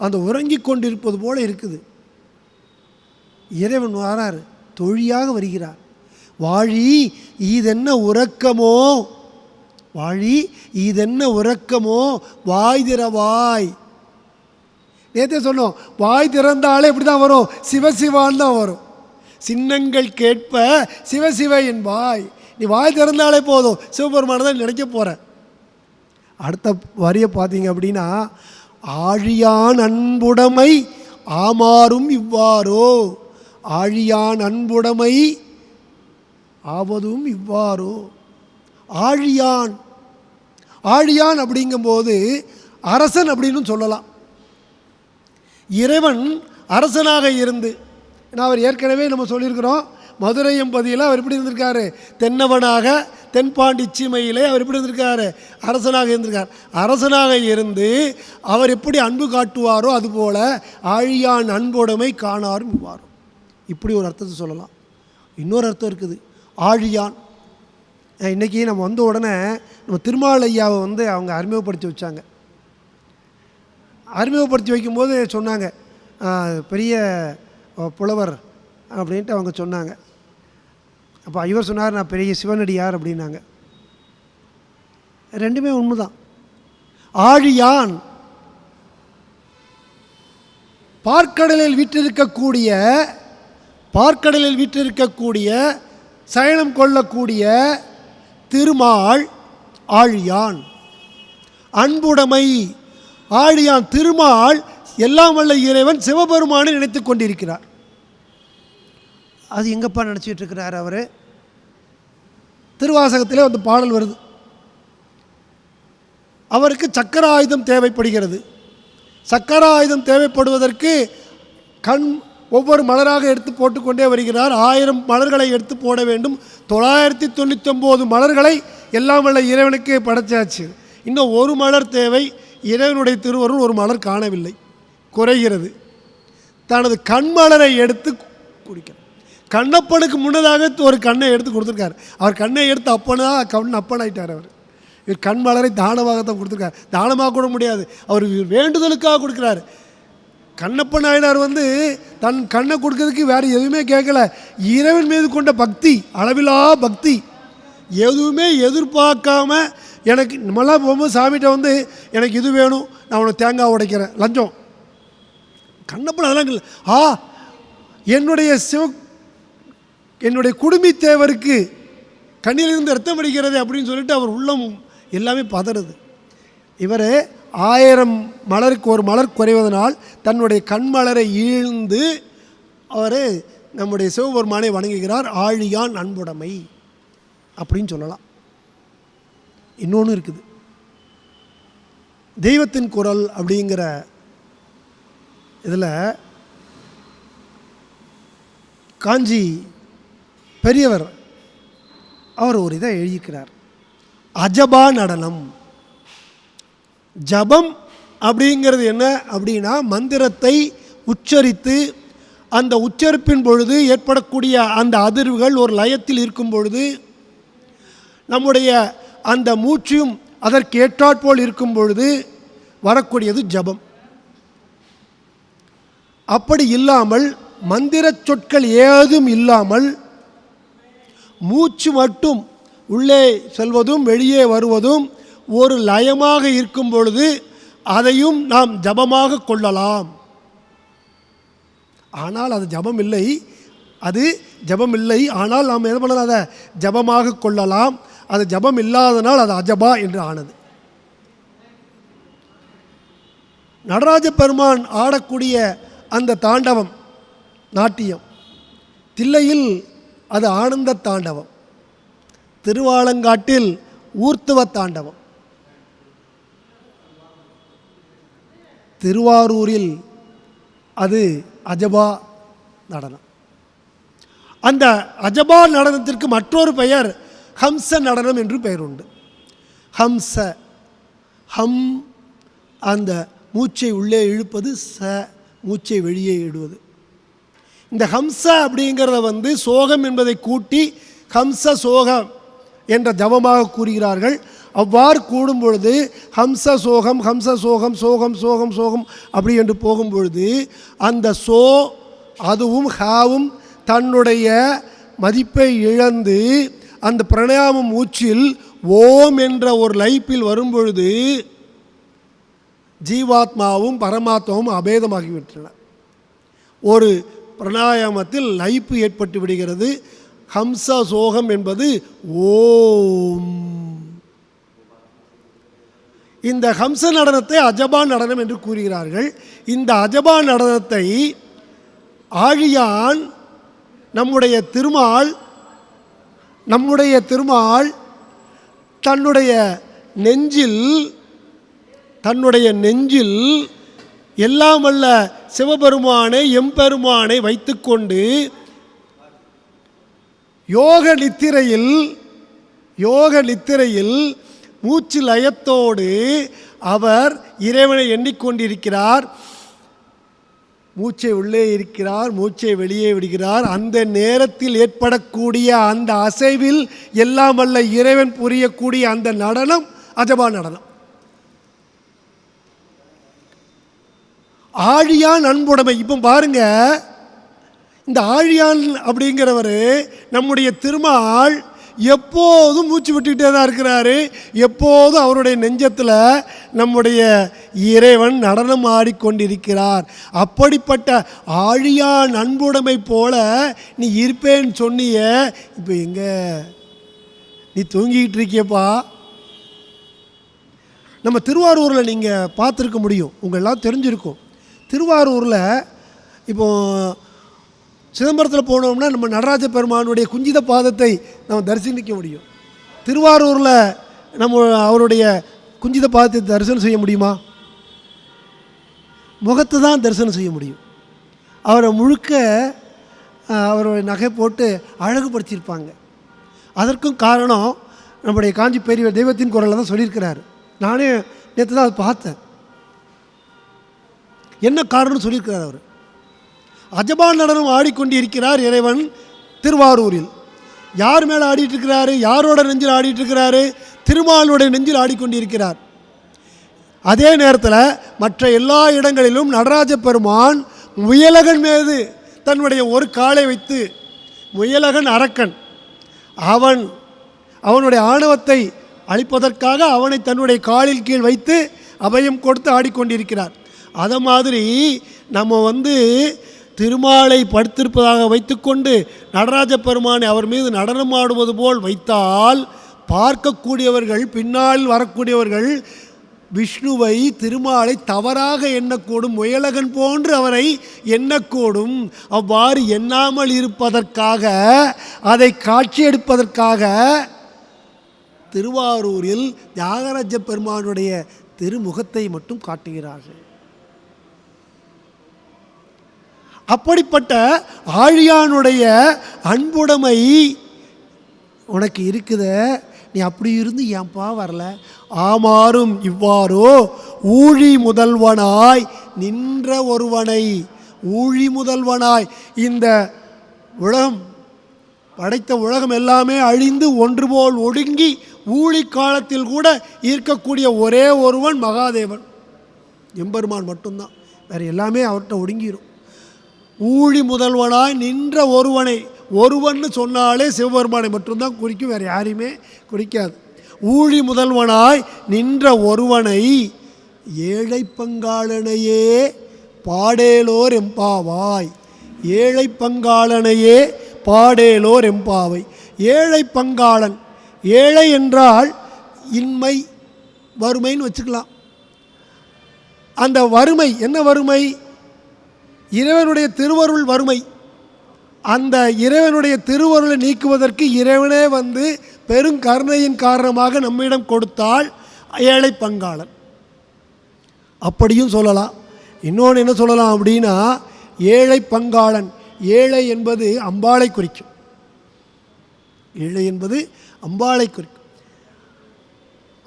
அந்த உறங்கிக் கொண்டிருப்பது போல இருக்குது. இறைவன் வரார், தொழியாக வருகிறார். வாழி இதென்ன உறக்கமோ, வாழி இதென்ன உறக்கமோ, வாய் திறவாய். நேற்றே சொன்னோம், வாய் திறந்தாலே இப்படி தான் வரும், சிவசிவான்னு தான் வரும். சின்னங்கள் கேட்ப சிவசிவ என் வாய். நீ வாய் திறந்தாலே போதும், சிவபெருமானை தான் நினைக்க போகிற. அடுத்த வரியை பார்த்தீங்க அப்படின்னா, ஆழியான் அன்புடைமை ஆமாறும் இவ்வாறோ, ஆழியான் அன்புடைமை ஆவதும் இவ்வாறோ. ஆழியான், ஆழியான் அப்படிங்கும்போது அரசன் அப்படின்னு சொல்லலாம். இறைவன் அரசனாக இருந்து, நான் அவர் ஏற்கனவே நம்ம சொல்லியிருக்கிறோம், மதுரை எம்பதியில் அவர் எப்படி இருந்திருக்காரு, தென்னவனாக தென்பாண்டி சீமையிலே அவர் எப்படி இருந்திருக்காரு, அரசனாக இருந்திருக்கார். அரசனாக இருந்து அவர் எப்படி அன்பு காட்டுவாரோ அதுபோல் ஆழியான் அன்புடைமை காணாரும் இவ்வாறும். இப்படி ஒரு அர்த்தத்தை சொல்லலாம். இன்னொரு அர்த்தம் இருக்குது, ஆழியான். இன்றைக்கி நம்ம வந்த உடனே நம்ம திருமாலையாவை அவங்க அறிமுகப்படுத்தி வச்சாங்க. அறிமுகப்படுத்தி வைக்கும்போது சொன்னாங்க, பெரிய புலவர் அப்படின்ட்டு அவங்க சொன்னாங்க. அப்போ இவர் சொன்னார், நான் பெரிய சிவனடியார் அப்படின்னாங்க. ரெண்டுமே உண்மை தான். ஆழியான் பார்க்கடலில் வீற்றிருக்கக்கூடிய சயனம் கொள்ளக்கூடிய திருமால் ஆழியான். அன்புடைமை ஆழியான் திருமால் எல்லாம் வல்ல இறைவன் சிவபெருமானை நினைத்து கொண்டிருக்கிறார். அது எங்கப்பா நினச்சிட்டு இருக்கிறார் அவர்? திருவாசகத்திலே அந்த பாடல் வருது, அவருக்கு சக்கர ஆயுதம் தேவைப்படுகிறது. சக்கர ஆயுதம் தேவைப்படுவதற்கு ஒவ்வொரு மலராக எடுத்து போட்டுக்கொண்டே வருகிறார். 1000 மலர்களை எடுத்து போட வேண்டும். 999 மலர்களை எல்லாம் வல்ல இறைவனுக்கு படைச்சாச்சு. இன்னும் ஒரு மலர் தேவை. இறைவனுடைய திருவருள் ஒரு மலர் காணவில்லை, குறைகிறது. தனது கண்மலரை எடுத்து குடிக்கிறார். கண்ணப்பனுக்கு முன்னதாக ஒரு கண்ணை எடுத்து கொடுத்துருக்கார். அவர் கண்ணை எடுத்து அப்பனாயிட்டார். அவர் இவர் கண்மலரை தானமாகத்தான் கொடுத்துருக்கார். தானமாக கூட முடியாது, அவர் வேண்டுதலுக்காக கொடுக்குறாரு. கண்ணப்ப நாயனார் தன் கண்ணை கொடுக்கறதுக்கு வேறு எதுவுமே கேட்கல. இறைவன் மீது கொண்ட பக்தி, அளவிலா பக்தி, எதுவுமே எதிர்பார்க்காம, எனக்கு நம்மளாம் போகும்போது சாமிகிட்ட எனக்கு இது வேணும், நான் உனக்கு தேங்காய் உடைக்கிறேன், லஞ்சம். கண்ணப்பன் அதெல்லாம் இல்லை. என்னுடைய குடுமி தேவருக்கு கண்ணிலிருந்து ரத்தம் அடிக்கிறது அப்படின்னு சொல்லிட்டு அவர் உள்ளம் எல்லாமே பதறுது. இவர் 1000 மலருக்கு ஒரு மலர் குறைவதனால் தன்னுடைய கண்மலரை ஈழ்ந்து அவர் நம்முடைய சிவபெருமானை வணங்குகிறார். ஆழியான் அன்புடைமை அப்படின்னு சொல்லலாம். இன்னொன்று இருக்குது, தெய்வத்தின் குரல் அப்படிங்கிற இதில் காஞ்சி பெரியவர் அவர் ஒரு இதை எழுதிக்கிறார், அஜபா நடனம். ஜபம் அப்படிங்கிறது என்ன அப்படின்னா, மந்திரத்தை உச்சரித்து அந்த உச்சரிப்பின் பொழுது ஏற்படக்கூடிய அந்த அதிர்வுகள் ஒரு லயத்தில் இருக்கும் பொழுது, நம்முடைய அந்த மூச்சும் அதற்கு ஏற்றாற்போல் இருக்கும் பொழுது வரக்கூடியது ஜபம். அப்படி இல்லாமல் மந்திர சொற்கள் ஏதும் இல்லாமல் மூச்சு மட்டும் உள்ளே செல்வதும் வெளியே வருவதும் ஒரு லயமாக இருக்கும் பொழுது அதையும் நாம் ஜபமாக கொள்ளலாம். ஆனால் அது ஜபம் இல்லை, ஆனால் நாம் என்ன பண்ணலாம், அதை ஜபமாக கொள்ளலாம். அது ஜபம் இல்லாதனால் அது அஜபா என்று ஆனது. நடராஜ பெருமான் ஆடக்கூடிய அந்த தாண்டவம் நாட்டியம், தில்லையில் அது ஆனந்த தாண்டவம், திருவாலங்காட்டில் ஊர்த்துவ தாண்டவம், திருவாரூரில் அது அஜபா நடனம். அந்த அஜபா நடனத்திற்கு மற்றொரு பெயர் ஹம்ச நடனம் என்று பெயர் உண்டு. ஹம் அந்த மூச்சை உள்ளே இழுப்பது, மூச்சை வெளியே இடுவது. இந்த ஹம்ச அப்படிங்கிறத சோகம் என்பதை கூட்டி ஹம்ச சோகம் என்ற ஜபமாக கூறுகிறார்கள். அவ்வாறு கூடும் பொழுது ஹம்ச சோகம் ஹம்ச சோகம் சோகம் சோகம் சோகம் அப்படி என்று போகும் பொழுது அந்த அதுவும் ஹாவும் தன்னுடைய மதிப்பை இழந்து அந்த பிரணயாம மூச்சில் ஓம் என்ற ஒரு லைப்பில் வரும்பொழுது ஜீவாத்மாவும் பரமாத்மாவும் அபேதமாகிவிட்டன. ஒரு பிரணாயாமத்தில் லைப்பு ஏற்பட்டு விடுகிறது. ஹம்ச சோகம் என்பது ஓம். இந்த ஹம்ச நடனத்தை அஜபான் நடனம் என்று கூறுகிறார்கள். இந்த அஜபான் நடனத்தை ஆழியான் நம்முடைய திருமால் தன்னுடைய நெஞ்சில் எல்லாம் வல்ல சிவபெருமானை எம்பெருமானை வைத்துக்கொண்டு யோக நித்திரையில் மூச்சு லயத்தோடு அவர் இறைவனை எண்ணிக்கொண்டிருக்கிறார். மூச்சை உள்ளே இருக்கிறார், மூச்சை வெளியே விடுகிறார். அந்த நேரத்தில் ஏற்படக்கூடிய அந்த அசைவில் எல்லாம் வல்ல இறைவன் புரியக்கூடிய அந்த நடனம் அஜபா நடனம். ஆழியான் அன்புடைமை. இப்போ பாருங்க, இந்த ஆழியான் அப்படிங்கிறவர் நம்முடைய திருமால் எப்போதும் மூச்சு விட்டுக்கிட்டே தான் இருக்கிறாரு. எப்போதும் அவருடைய நெஞ்சத்தில் நம்முடைய இறைவன் நடனம் ஆடிக்கொண்டிருக்கிறார். அப்படிப்பட்ட ஆழியான் அன்புடைமை போல நீ இருப்பேன்னு சொன்னிய, இப்போ எங்க நீ தூங்கிக்கிட்டு இருக்கியப்பா. நம்ம திருவாரூரில் நீங்கள் பார்த்துருக்க முடியும், உங்கள் எல்லாம் தெரிஞ்சிருக்கும். திருவாரூரில் இப்போ சிதம்பரத்தில் போனோம்னா நம்ம நடராஜ பெருமானுடைய குஞ்சித பாதத்தை நம்ம தரிசனிக்க முடியும். திருவாரூரில் நம்ம அவருடைய குஞ்சித பாதத்தை தரிசனம் செய்ய முடியுமா? முகத்தை தான் தரிசனம் செய்ய முடியும். அவரை முழுக்க அவருடைய நகை போட்டு அழகுபடுத்தியிருப்பாங்க. அதற்கும் காரணம் நம்முடைய காஞ்சி பெரிய தெய்வத்தின் குரலில் தான் சொல்லியிருக்கிறாரு. நானே நேற்று தான் அதை பார்த்தேன். என்ன காரணம்னு சொல்லியிருக்கிறார் அவர். அஜபான் நடனம் ஆடிக்கொண்டிருக்கிறார் இறைவன் திருவாரூரில். யார் மேலே ஆடிட்டு இருக்கிறாரு? யாரோட நெஞ்சில் ஆடிட்டு இருக்கிறாரு? திருமாலுடைய நெஞ்சில் ஆடிக்கொண்டிருக்கிறார். அதே நேரத்தில் மற்ற எல்லா இடங்களிலும் நடராஜ பெருமான் முயலகன் மீது தன்னுடைய ஒரு காலை வைத்து, முயலகன் அரக்கன், அவனுடைய ஆணவத்தை அழிப்பதற்காக அவனை தன்னுடைய காலில் கீழ் வைத்து அபயம் கொடுத்து ஆடிக்கொண்டிருக்கிறார். அதை மாதிரி நம்ம திருமாலை படுத்திருப்பதாக வைத்துக்கொண்டு நடராஜ பெருமானை அவர் மீது நடனம் ஆடுவது போல் வைத்தால் பார்க்கக்கூடியவர்கள், பின்னால் வரக்கூடியவர்கள் விஷ்ணுவை திருமாலை தவறாக எண்ணக்கூடும், முயலகன் போன்று அவரை எண்ணக்கூடும். அவ்வாறு எண்ணாமல் இருப்பதற்காக, அதை காட்சி எடுப்பதற்காக திருவாரூரில் தியாகராஜ பெருமானுடைய திருமுகத்தை மட்டும் காட்டுகிறார்கள். அப்படிப்பட்ட ஆழியானுடைய அன்புடைமை உனக்கு இருக்குத, நீ அப்படி இருந்து ஏன்பா வரல? ஆமாறும் இவ்வாறோ ஊழி முதல்வனாய் நின்ற ஒருவனை, ஊழி முதல்வனாய், இந்த உலகம் படைத்த உலகம் எல்லாமே அழிந்து ஒன்று போல் ஒடுங்கி ஊழி காலத்தில் கூட இருக்கக்கூடிய ஒரே ஒருவன் மகாதேவன் எம்பெருமான் மட்டும்தான். வேறு எல்லாமே அவர்கிட்ட ஒடுங்கிடும். ஊழி முதல்வனாய் நின்ற ஒருவனை, ஒருவன்னு சொன்னாலே சிவபெருமானை மட்டும்தான் குறிக்கும், வேறு யாரையுமே குறிக்காது. ஊழி முதல்வனாய் நின்ற ஒருவனை ஏழை பங்காளனையே பாடேலோர் எம்பாவாய். ஏழை பங்காளனையே பாடேலோர் எம்பாவை. ஏழை பங்காளன், ஏழை என்றால் இன்மை வறுமைன்னு வச்சுக்கலாம். அந்த வறுமை என்ன வறுமை? இறைவனுடைய திருவருள் வறுமை. அந்த இறைவனுடைய திருவருளை நீக்குவதற்கு இறைவனே பெருங்கருணையின் காரணமாக நம்மிடம் கொடுத்தால் ஏழை பங்காளன் அப்படியும் சொல்லலாம். இன்னொன்று என்ன சொல்லலாம் அப்படின்னா, ஏழை பங்காளன். ஏழை என்பது அம்பாளை குறிக்கும். ஏழை என்பது அம்பாளை குறிக்கும்.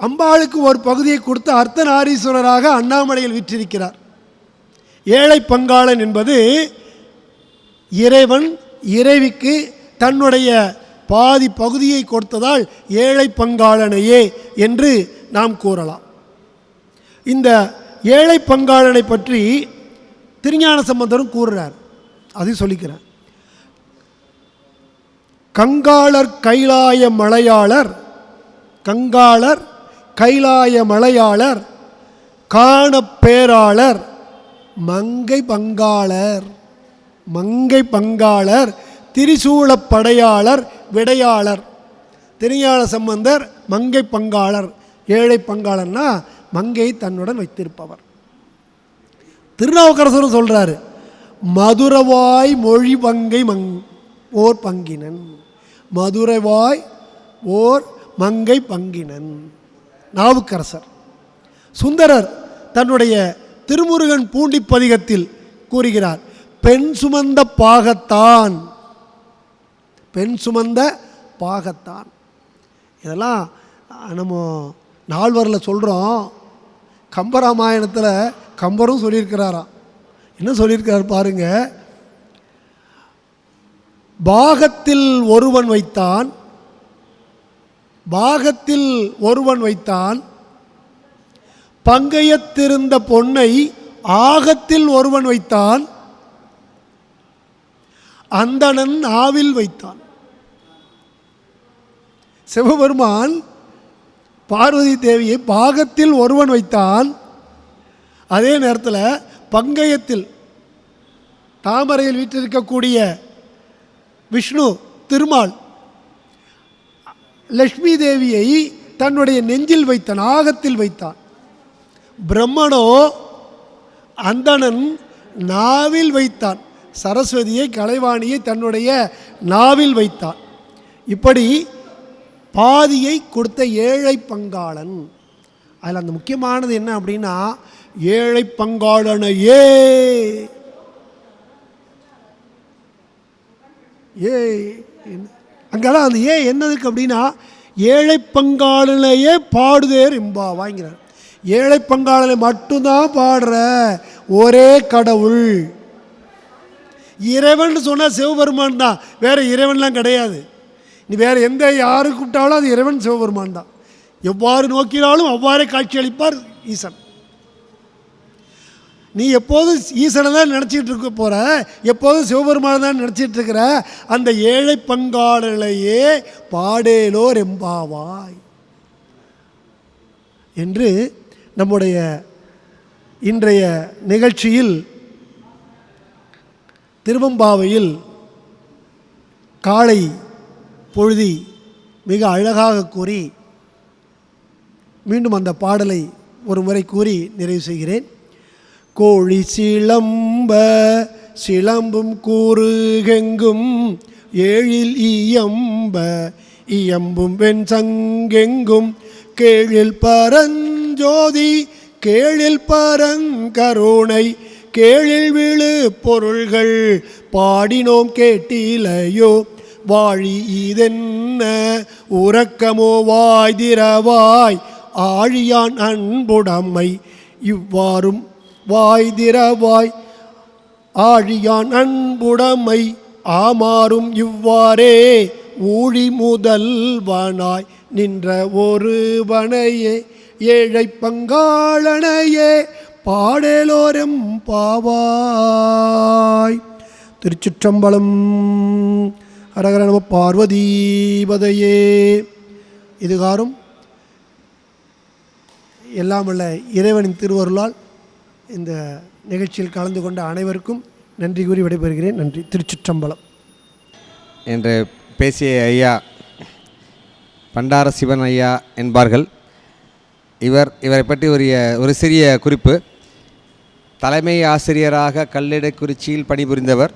அம்பாளுக்கு ஒரு பகுதியை கொடுத்து அர்த்தநாரீஸ்வரராக அண்ணாமலையில் விற்றிருக்கிறார். ஏழை பங்காளன் என்பது இறைவன் இறைவிக்கு தன்னுடைய பாதி பகுதியை கொடுத்ததால் ஏழை பங்காளனையே என்று நாம் கூறலாம். இந்த ஏழை பங்காளனை பற்றி திருஞான சம்பந்தரும் கூறுறார். அதையும் சொல்லிக்கிறேன். கங்காளர் கைலாய மலையாளர், கங்காளர் கைலாய மலையாளர், காண பேராளர், மங்கை பங்காளர், மங்கை பங்காளர், திரிசூலப் படையாளர், விடையாளர். திருஞான சம்பந்தர் மங்கை பங்காளர், ஏழை பங்காளர்னா மங்கை தன்னுடன் வைத்திருப்பவர். திருநாவுக்கரசரும் சொல்கிறாரு, மதுரவாய் மொழி பங்கை ஓர் பங்கினன், மதுரவாய் ஓர் மங்கை பங்கினன். நாவுக்கரசர். சுந்தரர் தன்னுடைய திருமுருகன் பூண்டி பதிகத்தில் கூறுகிறார், பெண் சுமந்த பாகத்தான், பெண் சுமந்த பாகத்தான். இதெல்லாம் நம்ம நால்வரில் சொல்கிறோம். கம்பராமாயணத்தில் கம்பரும் சொல்லியிருக்கிறாராம். என்ன சொல்லியிருக்கிறார் பாருங்க, பாகத்தில் ஒருவன் வைத்தான், பாகத்தில் ஒருவன் வைத்தான், பங்கயத்திருந்த பொன்னை ஆகத்தில் ஒருவன் வைத்தான், அந்தணன் ஆவில் வைத்தான். சிவபெருமான் பார்வதி தேவியை பாகத்தில் ஒருவன் வைத்தான், அதே நேரத்தில் பங்கயத்தில் தாமரையில் வீற்றிருக்கக்கூடிய விஷ்ணு திருமால் லக்ஷ்மி தேவியை தன்னுடைய நெஞ்சில் வைத்தான், ஆகத்தில் வைத்தான். பிரம்மனோ அந்தணன் நாவில் வைத்தான், சரஸ்வதியை கலைவாணியை தன்னுடைய நாவில் வைத்தான். இப்படி பாதியை கொடுத்த ஏழை பங்காளன். அதில் அந்த முக்கியமானது என்ன அப்படின்னா, ஏழை பங்காளனையே அங்கெல்லாம் அந்த என்னதுக்கு அப்படின்னா, ஏழை பங்காளனையே பாடுதேர் என்பா வாங்கிறார். ஏழை பங்காளனை மட்டும்தான் பாடுற ஒரே கடவுள் இறைவன் சொன்னால் சிவபெருமான் தான், வேறு இறைவன்லாம் கிடையாது. நீ வேறு எந்த யாரு கூப்பிட்டாலும் அது இறைவன் சிவபெருமான் தான். எவ்வாறு நோக்கினாலும் அவ்வாறே காட்சி அளிப்பார் ஈசன். நீ எப்போதும் ஈசனை தான் நினச்சிட்டு இருக்க போகிற, எப்போதும் சிவபெருமானை தான் நினச்சிட்டு இருக்கிற. அந்த ஏழை பங்காளனையே பாடேலோர் எம்பாவாய் என்று நம்முடைய இன்றைய நிகழ்ச்சியில் திருவம்பாவையில் காலை பொழுதி மிக அழகாக கூறி, மீண்டும் அந்த பாடலை ஒரு முறை கூறி நிறைவு செய்கிறேன். கோழி சிலம்ப சிலம்பும் கூறுகெங்கும் ஏழில் இயம்ப இயம்பும் வெண் சங்கெங்கும் கேழில் பரஞ்சோதி கேழில் பரங்கருணை கேழில் விழு பொருள்கள் பாடினோம் கேட்டிலையோ வாழி இதென்ன உறக்கமோ வாய்திரவாய் ஆழியான் அன்புடமை இவ்வாறும் வாய்திரவாய் ஆழியான் அன்புடமை ஆமாறும் இவ்வாறே ஊழி முதல்வனாய் நின்ற ஒருவனையே ஏழை பங்காளனையே பாடேலோரம் பாவாய். திருச்சிற்றம்பலம். ஹரஹர நம பார்வதீபதையே. இதுகாரும் எல்லாம் வல்ல இறைவனின் திருவருளால் இந்த நிகழ்ச்சியில் கலந்து கொண்ட அனைவருக்கும் நன்றி கூறி விடைபெறுகிறேன். நன்றி. திருச்சிற்றம்பலம். என்று பேசிய ஐயா பண்டார சிவன் ஐயா என்பார்கள். இவரை பற்றி ஒரு சிறிய குறிப்பு. தலைமை ஆசிரியராக கல்லிடைக்குறிச்சியில் பணிபுரிந்தவர்,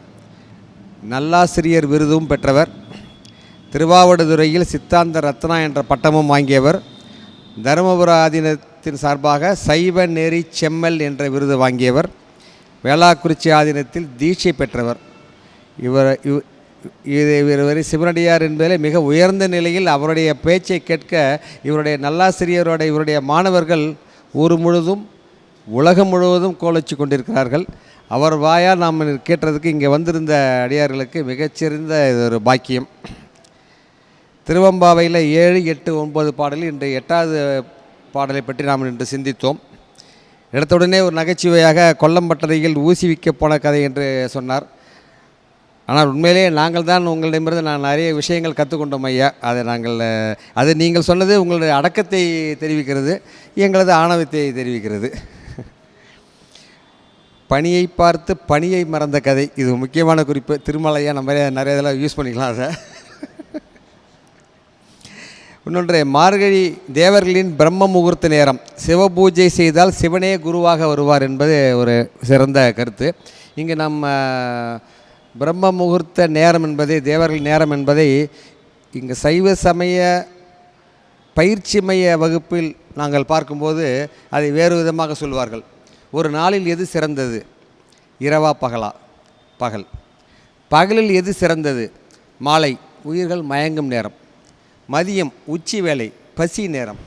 நல்லாசிரியர் விருதும் பெற்றவர், திருவாவடுதுறையில் சித்தாந்த ரத்னா என்ற பட்டமும் வாங்கியவர், தருமபுர ஆதீனத்தின் சார்பாக சைவ நெறி செம்மல் என்ற விருது வாங்கியவர், வேளாக்குறிச்சி ஆதீனத்தில் தீட்சை பெற்றவர். இவர் சிவனடியார் என்பதிலே மிக உயர்ந்த நிலையில் அவருடைய பேச்சை கேட்க இவருடைய நல்லாசிரியரோட இவருடைய மாணவர்கள் ஊர் முழுதும் உலகம் முழுவதும் கோலச்சு கொண்டிருக்கிறார்கள். அவர் வாயால் நாம் கேட்டதுக்கு இங்கே வந்திருந்த அடியார்களுக்கு மிகச்சிறந்த இது ஒரு பாக்கியம். திருவம்பாவையில் 7, 8, 9 பாடலில் இன்று 8வது பாடலை பற்றி நாம் இன்று சிந்தித்தோம். எடுத்தவுடனே ஒரு நகைச்சுவையாக கொல்லம்பட்டறையில் ஊசி விற்க போன கதை என்று சொன்னார். ஆனால் உண்மையிலே நாங்கள் தான் உங்களிடமிருந்து நான் நிறைய விஷயங்கள் கற்றுக்கொண்டோம் ஐயா. அது நீங்கள் சொன்னது உங்களுடைய அடக்கத்தை தெரிவிக்கிறது, எங்களது ஆணவத்தை தெரிவிக்கிறது. பணியை பார்த்து பணியை மறந்த கதை, இது முக்கியமான குறிப்பு. திருமலையா நம்ம நிறைய இதெல்லாம் யூஸ் பண்ணிக்கலாம். அதை இன்னொன்று, மார்கழி தேவர்களின் பிரம்ம முகூர்த்த நேரம், சிவபூஜை செய்தால் சிவனே குருவாக வருவார் என்பது ஒரு சிறந்த கருத்து. இங்கே நம்ம பிரம்ம முகூர்த்த நேரம் என்பதை, தேவர்கள் நேரம் என்பதை இங்கே சைவ சமய பயிற்சி மைய வகுப்பில் நாங்கள் பார்க்கும்போது அதை வேறு விதமாக சொல்வார்கள். ஒரு நாளில் எது சிறந்தது, இரவா பகலா? பகல். பகலில் எது சிறந்தது, மாலை, உயிர்கள் மயங்கும் நேரம். மதியம் உச்சி வேலை, பசி நேரம்.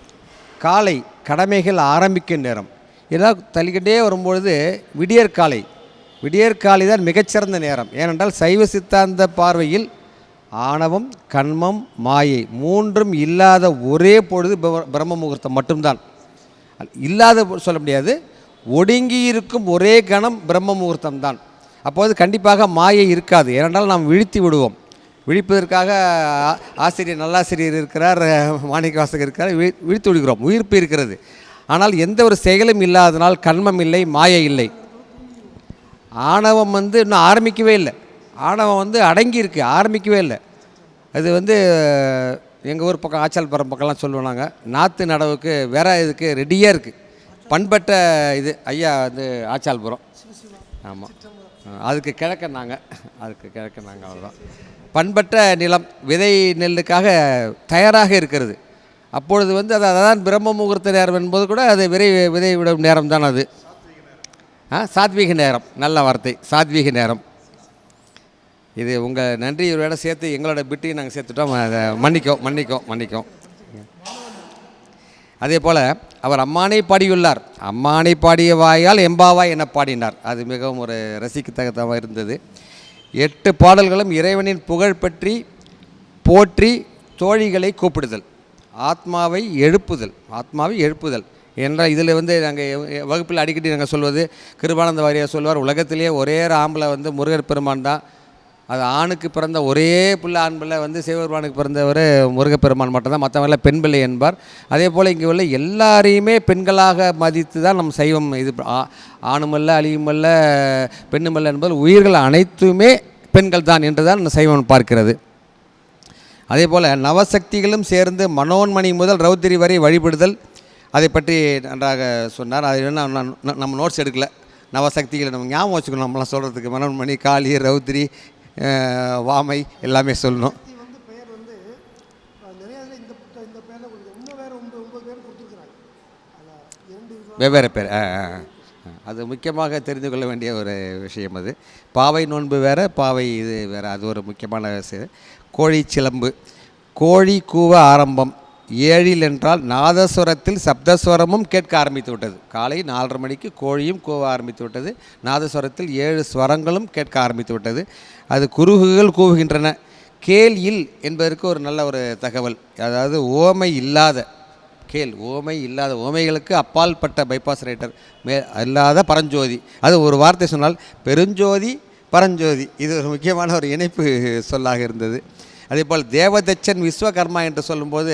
காலை கடமைகள் ஆரம்பிக்கும் நேரம். இதெல்லாம் தள்ளிக்கிட்டே வரும்பொழுது விடியற்காலை, விடியற்காலை தான் மிகச்சிறந்த நேரம். ஏனென்றால் சைவ சித்தாந்த பார்வையில் ஆணவம், கண்மம், மாயை மூன்றும் இல்லாத ஒரே பொழுது பிரம்ம முகூர்த்தம் மட்டும்தான். இல்லாத சொல்ல முடியாது, ஒடுங்கி இருக்கும் ஒரே கணம் பிரம்ம முகூர்த்தம் தான். அப்போது கண்டிப்பாக மாயை இருக்காது. ஏனென்றால் நாம் விழித்து விடுவோம். விழிப்பதற்காக ஆசிரியர், நல்லாசிரியர் இருக்கிறார், மாணிக்கவாசகர் இருக்கிறார், விழித்து விடுகிறோம், உயிர்ப்பு இருக்கிறது. ஆனால் எந்த ஒரு செயலும் இல்லாதனால் கண்மம் இல்லை, மாயை இல்லை. ஆணவம் இன்னும் ஆரம்பிக்கவே இல்லை. ஆணவம் அடங்கி இருக்குது, ஆரம்பிக்கவே இல்லை. அது எங்கள் ஊர் பக்கம் ஆச்சால்புரம் பக்கம்லாம் சொல்லுவோம் நாங்கள், நாற்று நடவுக்கு வேற இதுக்கு ரெடியாக இருக்குது. பண்பட்ட இது ஐயா ஆச்சால்புரம். ஆமாம், அதுக்கு கிழக்க நாங்கள் அவ்வளோதான். பண்பட்ட நிலம், விதை நெல்லுக்காக தயாராக இருக்கிறது. அப்பொழுது அதான் பிரம்ம முகூர்த்த நேரம் என்பது கூட அது விதை விடும் நேரம் தான். அது சாத்வீக நேரம், நல்ல வார்த்தை, சாத்வீக நேரம். இது உங்கள் நன்றி இவரோட சேர்த்து எங்களோட பிட்டையும் நாங்கள் சேர்த்துட்டோம். அதை மன்னிக்கோம். அதே போல் அவர் அம்மானை பாடியுள்ளார். அம்மானை பாடிய வாயால் எம்பாவாய் என பாடினார். அது மிகவும் ஒரு ரசிக்கத்தக்கதாக இருந்தது. 8 பாடல்களும் இறைவனின் புகழ் பற்றி போற்றி தோழிகளை கூப்பிடுதல், ஆத்மாவை எழுப்புதல் என்ற இதில் நாங்கள் வகுப்பில் அடிக்கடி நாங்கள் சொல்வது, கிருபானந்த வாரியார் சொல்வார், உலகத்திலேயே ஒரே ஆம்பளை முருகர் பெருமான் தான். அது ஆணுக்கு பிறந்த ஒரே பிள்ளை, ஆண் பிள்ளை சிவபெருமானுக்கு பிறந்தவர் முருகப்பெருமான் மட்டும்தான், மற்றவர்கள பெண் பிள்ளை என்பார். அதே போல் இங்கே உள்ள எல்லாரையுமே பெண்களாக மதித்து தான் நம் சைவம். இது ஆணுமல்ல, அழியுமல்ல, பெண்ணுமல்ல என்பது உயிர்கள் அனைத்துமே பெண்கள் தான் என்று தான் சைவம் பார்க்கிறது. அதே போல் நவசக்திகளும் சேர்ந்து மனோன்மணி முதல் ரௌத்திரி வரை வழிபடுதல், அதை பற்றி நன்றாக சொன்னார். அது நம்ம நோட்ஸ் எடுக்கல. நவசக்திகளை நம்ம ஞாபகம் வச்சுக்கணும். நம்மளாம் சொல்கிறதுக்கு மனோன்மணி, காளி, ரௌத்திரி, வாமை எல்லாமே சொல்லணும். வெவ்வேறு பேர், அது முக்கியமாக தெரிந்து கொள்ள வேண்டிய ஒரு விஷயம். அது பாவை நோன்பு வேறு, பாவை இது வேறு, அது ஒரு முக்கியமான விஷயம். கோழி சிலம்பு, கோழி கூவ ஆரம்பம் 7 என்றால் நாதஸ்வரத்தில் சப்தஸ்வரமும் கேட்க ஆரம்பித்து விட்டது. காலை 4:30 மணிக்கு கோழியும் கூவ ஆரம்பித்து விட்டது. நாதஸ்வரத்தில் 7 ஸ்வரங்களும் கேட்க ஆரம்பித்து விட்டது. அது குருகுகள் கூவுகின்றன. கேள் இல் என்பதற்கு ஒரு நல்ல ஒரு தகவல். அதாவது ஓமை இல்லாத ஓமைகளுக்கு அப்பால் பட்ட பைபாஸ் ரைட்டர் இல்லாத பரஞ்சோதி. அது ஒரு வார்த்தை சொன்னால் பெருஞ்சோதி பரஞ்சோதி. இது ஒரு முக்கியமான ஒரு இணைப்பு சொல்லாக இருந்தது. அதே போல் தேவதச்சன் விஸ்வகர்மா என்று சொல்லும்போது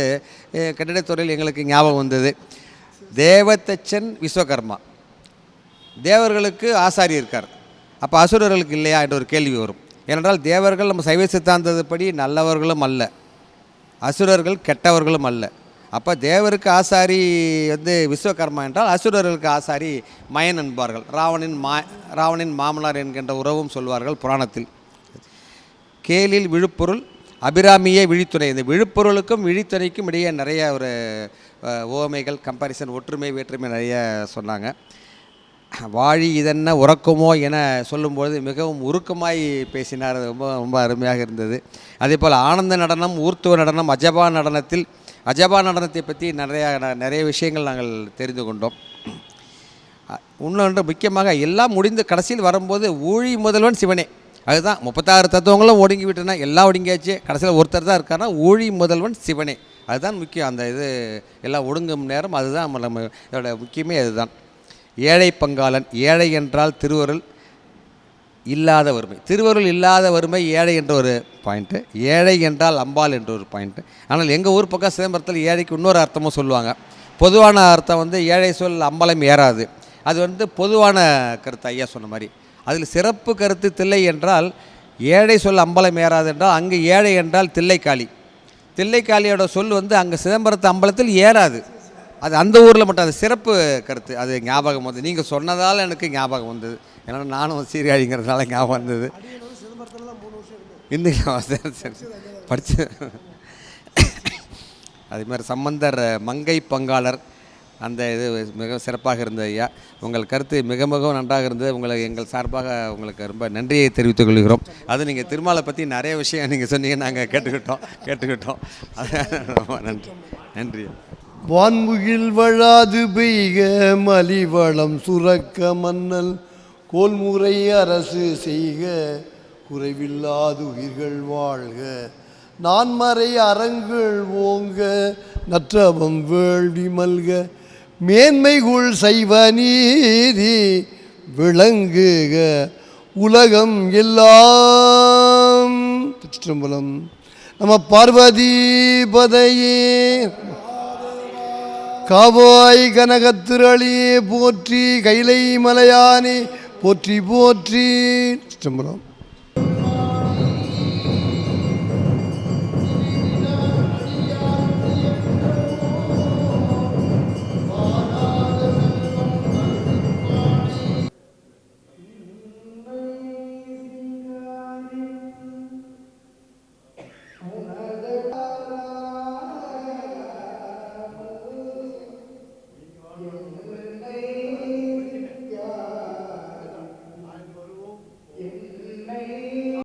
கட்டிடத்துறையில் எங்களுக்கு ஞாபகம் வந்தது. தேவதச்சன் விஸ்வகர்மா, தேவர்களுக்கு ஆசாரி இருக்கார், அப்போ அசுரர்களுக்கு இல்லையா என்ற ஒரு கேள்வி வரும். ஏனென்றால் தேவர்கள் நம்ம சைவ சித்தாந்தப்படி நல்லவர்களும் அல்ல, அசுரர்கள் கெட்டவர்களும் அல்ல. அப்போ தேவருக்கு ஆசாரி விஸ்வகர்மா என்றால் அசுரர்களுக்கு ஆசாரி மயன் என்பார்கள். ராவணின் மாமனார் என்கின்ற உறவும் சொல்வார்கள் புராணத்தில். கேளில் விழுப்பொருள், அபிராமியே விழித்துணை. இந்த விழுப்பொருளுக்கும் விழித்துணைக்கும் இடையே நிறைய ஒரு ஓமைகள், கம்பாரிசன், ஒற்றுமை வேற்றுமை நிறைய சொன்னாங்க. வாழி இதென்ன உறக்குமோ என சொல்லும்போது மிகவும் உருக்கமாய் பேசினார். ரொம்ப ரொம்ப அருமையாக இருந்தது. அதே போல் ஆனந்த நடனம், ஊர்த்துவ நடனம், அஜபா நடனத்தை பற்றி நிறைய விஷயங்கள் நாங்கள் தெரிந்து கொண்டோம். இன்னொன்று முக்கியமாக எல்லாம் முடிந்து கடைசியில் வரும்போது ஊழி முதல்வன் சிவனே. அதுதான் 36 தத்துவங்களும் ஒடுங்கி விட்டுனா எல்லாம் ஒடுங்கியாச்சு, கடைசியில் ஒருத்தர் தான் இருக்காருன்னா ஊழி முதல்வன் சிவனே. அதுதான் முக்கியம். அந்த இது எல்லாம் ஒடுங்கும் நேரம் அதுதான் நம்ம இதோட முக்கியமே அதுதான். ஏழை பங்காளன், ஏழை என்றால் திருவருள் இல்லாத வறுமை, திருவருள் இல்லாத வறுமை ஏழை என்ற ஒரு பாயிண்ட்டு, ஏழை என்றால் அம்பாள் என்ற ஒரு பாயிண்ட்டு. ஆனால் எங்கள் ஊர் பக்கம் சிதம்பரத்தில் ஏழைக்கு இன்னொரு அர்த்தமும் சொல்லுவாங்க. பொதுவான அர்த்தம் ஏழை சொல் அம்பலம் ஏறாது, அது பொதுவான கருத்து ஐயா சொன்ன மாதிரி. அதில் சிறப்பு கருத்து தில்லை என்றால் ஏழை சொல் அம்பலம் ஏறாது என்றால் அங்கே ஏழை என்றால் தில்லைக்காளி. தில்லைக்காளியோட சொல் அங்கே சிதம்பரத்து அம்பலத்தில் ஏறாது, அது அந்த ஊரில் மட்டும். அது சிறப்பு கருத்து, அது ஞாபகம் வந்தது. நீங்கள் சொன்னதால் எனக்கு ஞாபகம் வந்தது. ஏன்னா நானும் சீர்காழிங்கிறதுனால ஞாபகம் வந்தது. இன்னும் சரி சரி படித்து அதே மாதிரி சம்பந்தர் மங்கை பங்காளர் அந்த இது மிக சிறப்பாக இருந்தது ஐயா. உங்கள் கருத்து மிக மிக நன்றாக இருந்தது. எங்கள் சார்பாக உங்களுக்கு ரொம்ப நன்றியை தெரிவித்துக் கொள்கிறோம். அது நீங்கள் திருமாலை பற்றி நிறைய விஷயம் நீங்கள் சொன்னீங்க, நாங்கள் கேட்டுக்கிட்டோம். ரொம்ப நன்றி நன்றி. வான்முகில் வழாது பெய்க மலிவளம் சுரக்க மன்னல் கோல்முறை அரசு செய்க குறைவில்லாது உயிர்கள் வாழ்க நான்மறை அறங்கள் ஓங்க நற்றவம் வேள்வி மல்க மேன்மைகுள் சைவ நீதி விளங்குக உலகம் எல்லாம். திருச்சிற்றம்பலம். நம பார்வதி பதையே. காவாய் கனகத்திரளியே போற்றி, கைலை மலையானே போற்றி போற்றி. சிதம்பரம்.